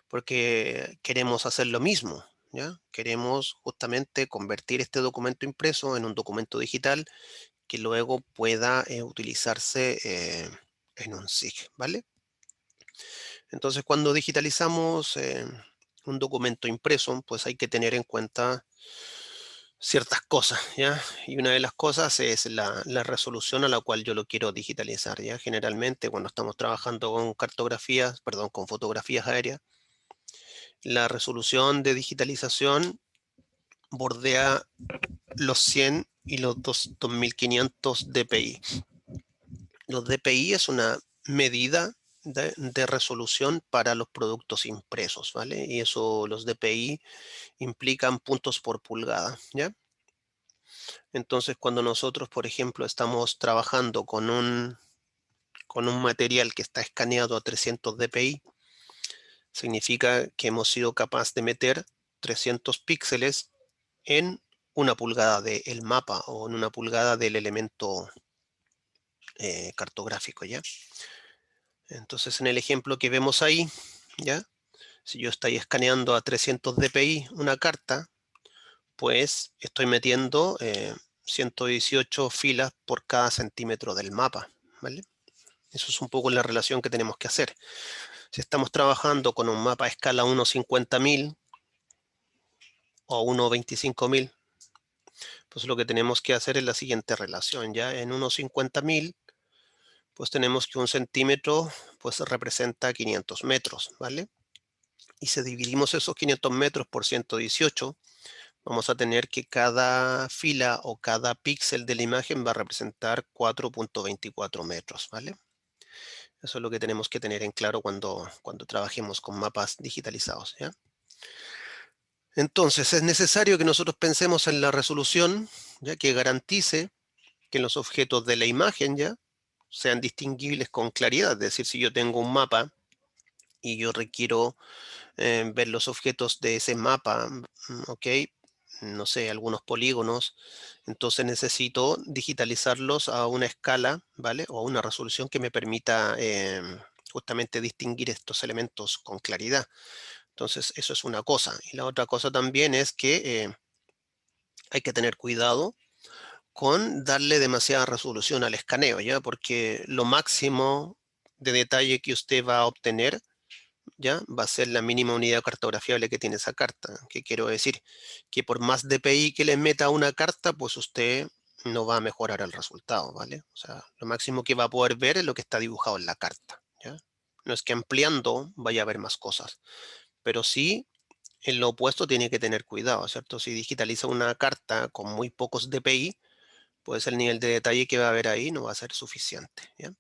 Porque queremos hacer lo mismo, ¿ya? Queremos justamente convertir este documento impreso en un documento digital que luego pueda utilizarse en un SIG, ¿vale? Entonces, cuando digitalizamos un documento impreso, pues hay que tener en cuenta ciertas cosas, ¿ya? Y una de las cosas es la resolución a la cual yo lo quiero digitalizar, ¿ya? Generalmente, cuando estamos trabajando con cartografías, perdón, con fotografías aéreas, la resolución de digitalización bordea los 100 y los 2500 dpi. Los dpi es una medida de resolución para los productos impresos, ¿vale? Y eso, los dpi implican puntos por pulgada, ¿ya? Entonces, cuando nosotros, por ejemplo, estamos trabajando con un material que está escaneado a 300 dpi, significa que hemos sido capaces de meter 300 píxeles en una pulgada del mapa o en una pulgada del elemento cartográfico, ¿ya? Entonces, en el ejemplo que vemos ahí, ¿ya? Si yo estoy escaneando a 300 dpi una carta, pues estoy metiendo 118 filas por cada centímetro del mapa, ¿vale? Eso es un poco la relación que tenemos que hacer. Si estamos trabajando con un mapa a escala 1.50.000 o 1.25.000, pues lo que tenemos que hacer es la siguiente relación. Ya en 1.50.000, pues tenemos que un centímetro pues representa 500 metros, ¿vale? Y si dividimos esos 500 metros por 118, vamos a tener que cada fila o cada píxel de la imagen va a representar 4.24 metros, ¿vale? Eso es lo que tenemos que tener en claro cuando trabajemos con mapas digitalizados, ¿ya? Entonces, es necesario que nosotros pensemos en la resolución, ya que garantice que los objetos de la imagen ya sean distinguibles con claridad. Es decir, si yo tengo un mapa y yo requiero ver los objetos de ese mapa, ¿ok? No sé, algunos polígonos, entonces necesito digitalizarlos a una escala, ¿vale? O a una resolución que me permita justamente distinguir estos elementos con claridad. Entonces, eso es una cosa. Y la otra cosa también es que hay que tener cuidado con darle demasiada resolución al escaneo, ¿ya? Porque lo máximo de detalle que usted va a obtener, ¿ya? Va a ser la mínima unidad cartografiable que tiene esa carta. ¿Qué quiero decir? Que por más DPI que le meta a una carta, pues usted no va a mejorar el resultado, ¿vale? O sea, lo máximo que va a poder ver es lo que está dibujado en la carta, ¿ya? No es que ampliando vaya a ver más cosas, pero sí en lo opuesto tiene que tener cuidado, ¿cierto? Si digitaliza una carta con muy pocos DPI, pues el nivel de detalle que va a haber ahí no va a ser suficiente, ¿ya?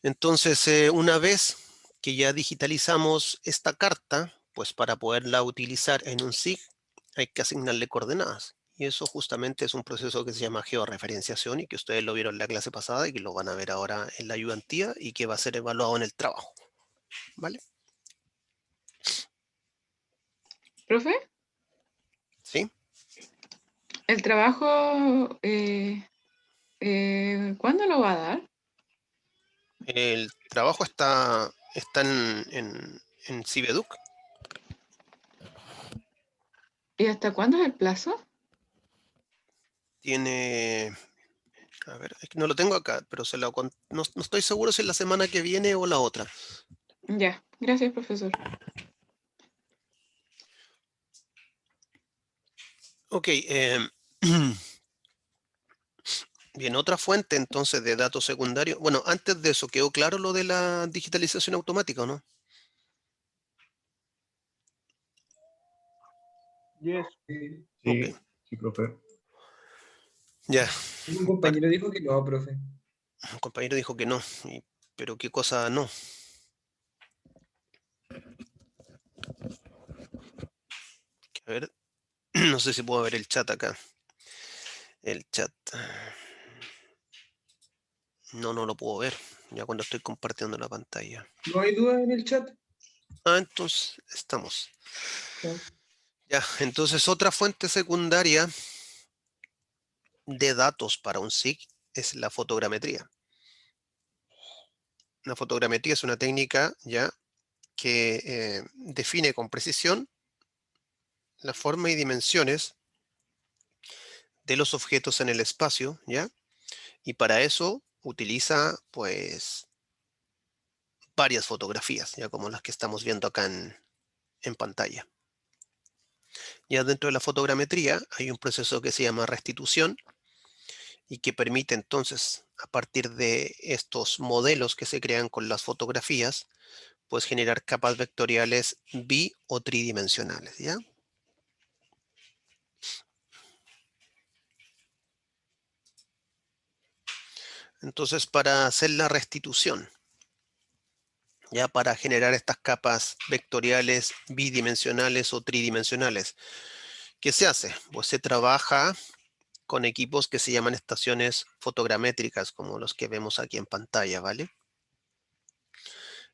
Entonces, una vez que ya digitalizamos esta carta, pues para poderla utilizar en un SIG hay que asignarle coordenadas. Y eso justamente es un proceso que se llama georreferenciación y que ustedes lo vieron en la clase pasada y que lo van a ver ahora en la ayudantía y que va a ser evaluado en el trabajo, ¿vale? ¿Profe? ¿Sí? ¿El trabajo cuándo lo va a dar? El trabajo está en Cibeduc. ¿Y hasta cuándo es el plazo? Tiene, a ver, es que no lo tengo acá, pero no estoy seguro si es la semana que viene o la otra. Ya, gracias, profesor. Ok, bien, otra fuente entonces de datos secundarios. Bueno, antes de eso, ¿quedó claro lo de la digitalización automática o no? Yes. Sí, Ok. sí, profe. Ya, Un compañero dijo que no, profe. un compañero dijo que no, pero qué cosa no. A ver, no sé si puedo ver el chat acá. El chat. No lo puedo ver, ya cuando estoy compartiendo la pantalla. ¿No hay duda en el chat? Ah, entonces estamos. Ya. Ya, entonces otra fuente secundaria de datos para un SIG es la fotogrametría. La fotogrametría es una técnica ya que define con precisión la forma y dimensiones de los objetos en el espacio, ¿ya? Y para eso utiliza, pues, varias fotografías, ya como las que estamos viendo acá en pantalla. Ya dentro de la fotogrametría hay un proceso que se llama restitución y que permite entonces, a partir de estos modelos que se crean con las fotografías, pues generar capas vectoriales o tridimensionales, ¿ya? Entonces, para hacer la restitución, ya para generar estas capas vectoriales bidimensionales o tridimensionales, ¿qué se hace? Pues se trabaja con equipos que se llaman estaciones fotogramétricas, como los que vemos aquí en pantalla, ¿vale?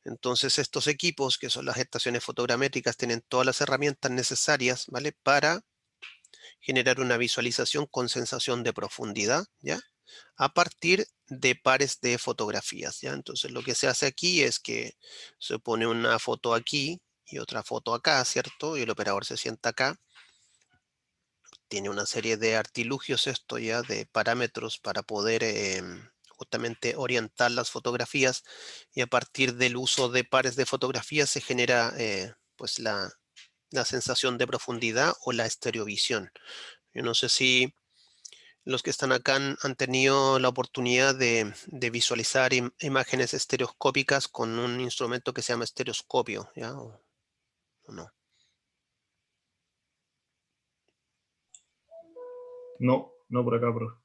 Entonces, estos equipos, que son las estaciones fotogramétricas, tienen todas las herramientas necesarias, ¿vale? Para generar una visualización con sensación de profundidad, ¿ya? a partir de pares de fotografías, ¿ya? Entonces lo que se hace aquí es que se pone una foto aquí y otra foto acá, ¿cierto? Y el operador se sienta acá. Tiene una serie de artilugios esto ya, de parámetros para poder justamente orientar las fotografías, y a partir del uso de pares de fotografías se genera pues la sensación de profundidad o la estereovisión. Yo no sé si los que están acá han tenido la oportunidad de visualizar imágenes estereoscópicas con un instrumento que se llama estereoscopio, ¿ya? ¿O no? No, no por acá, profe.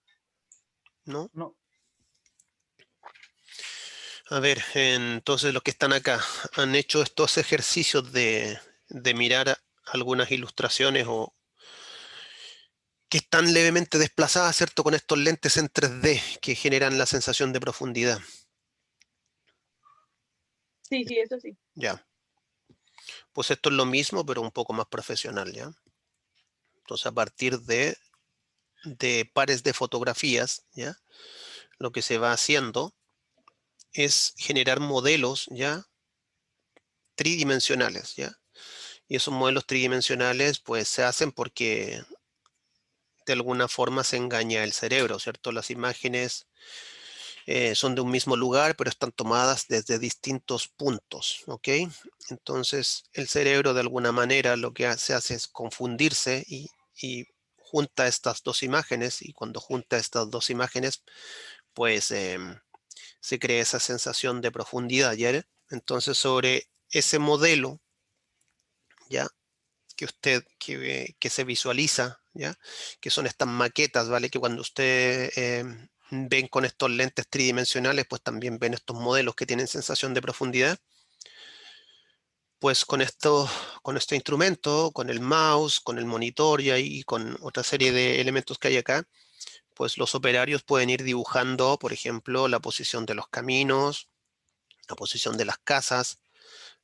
¿No? No. A ver, entonces los que están acá han hecho estos ejercicios de mirar algunas ilustraciones o que están levemente desplazadas, ¿cierto? Con estos lentes en 3D que generan la sensación de profundidad. Sí, sí, eso sí. Ya. Pues esto es lo mismo, pero un poco más profesional, ¿ya? Entonces, a partir de pares de fotografías, ¿ya? Lo que se va haciendo es generar modelos, ¿ya? Tridimensionales, ¿ya? Y esos modelos tridimensionales, pues, se hacen porque de alguna forma se engaña el cerebro, ¿cierto? Las imágenes son de un mismo lugar, pero están tomadas desde distintos puntos, ¿ok? Entonces, el cerebro de alguna manera lo que se hace es confundirse y junta estas dos imágenes, y cuando junta estas dos imágenes, pues se crea esa sensación de profundidad, ¿ya? Entonces, sobre ese modelo, ¿ya? Que se visualiza, ¿ya? Que son estas maquetas, ¿vale? Que cuando usted ven con estos lentes tridimensionales, pues también ven estos modelos que tienen sensación de profundidad. Pues con este instrumento, con el mouse, con el monitor y con otra serie de elementos que hay acá, pues los operarios pueden ir dibujando, por ejemplo, la posición de los caminos, la posición de las casas,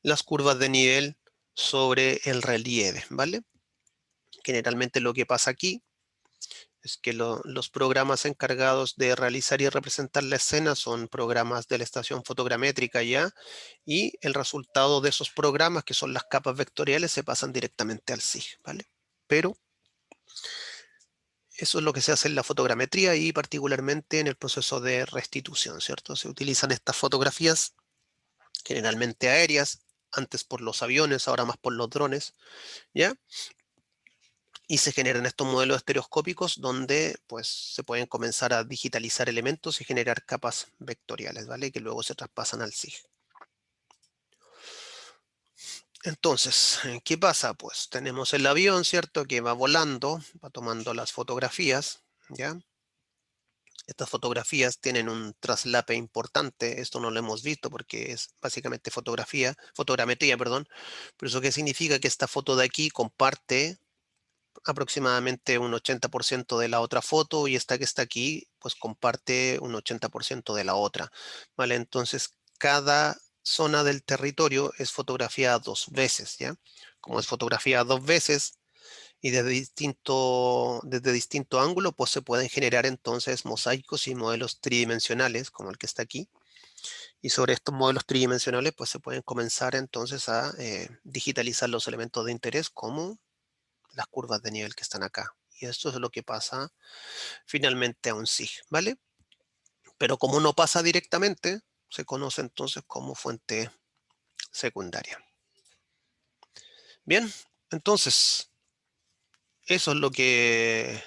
las curvas de nivel sobre el relieve, ¿vale? Generalmente lo que pasa aquí es que los programas encargados de realizar y representar la escena son programas de la estación fotogramétrica ya, y el resultado de esos programas, que son las capas vectoriales, se pasan directamente al SIG, ¿vale? Pero eso es lo que se hace en la fotogrametría y particularmente en el proceso de restitución, ¿cierto? Se utilizan estas fotografías generalmente aéreas, antes por los aviones, ahora más por los drones, ¿ya? Y se generan estos modelos estereoscópicos donde pues se pueden comenzar a digitalizar elementos y generar capas vectoriales, ¿vale? Que luego se traspasan al SIG. Entonces, ¿qué pasa? Pues tenemos el avión, ¿cierto? Que va volando, va tomando las fotografías, ¿ya? Estas fotografías tienen un traslape importante, esto no lo hemos visto porque es básicamente fotogrametría, perdón, pero eso qué significa que esta foto de aquí comparte aproximadamente un 80% de la otra foto, y esta que está aquí pues comparte un 80% de la otra, ¿vale? Entonces cada zona del territorio es fotografiada dos veces, ¿ya? Como es fotografiada dos veces y desde distinto ángulo, pues se pueden generar entonces mosaicos y modelos tridimensionales como el que está aquí, y sobre estos modelos tridimensionales pues se pueden comenzar entonces a digitalizar los elementos de interés como las curvas de nivel que están acá. Y esto es lo que pasa finalmente a un SIG, ¿vale? Pero como no pasa directamente, se conoce entonces como fuente secundaria. Bien, entonces, eso es lo que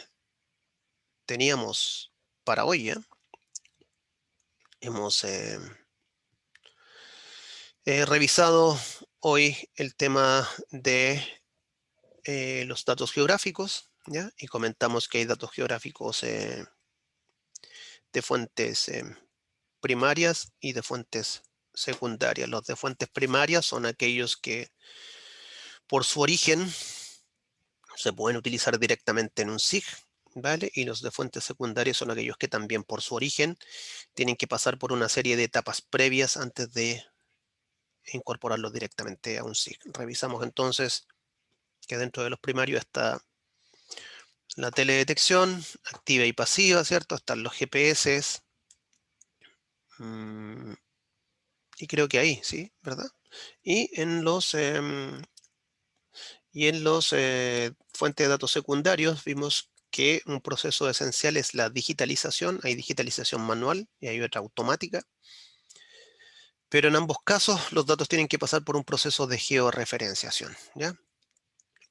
teníamos para hoy, ¿eh? Hemos revisado hoy el tema de los datos geográficos, ¿ya? Y comentamos que hay datos geográficos de fuentes primarias y de fuentes secundarias. Los de fuentes primarias son aquellos que por su origen se pueden utilizar directamente en un SIG, ¿vale? Y los de fuentes secundarias son aquellos que también por su origen tienen que pasar por una serie de etapas previas antes de incorporarlos directamente a un SIG. Revisamos entonces que dentro de los primarios está la teledetección, activa y pasiva, ¿cierto? Están los GPS. Y creo que ahí, ¿sí? ¿Verdad? Y en los fuentes de datos secundarios vimos que un proceso esencial es la digitalización. Hay digitalización manual y hay otra automática. Pero en ambos casos los datos tienen que pasar por un proceso de georreferenciación, ¿ya?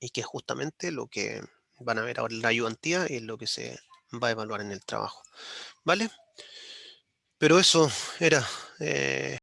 Y que es justamente lo que van a ver ahora en la ayudantía y lo que se va a evaluar en el trabajo, ¿vale? Pero eso era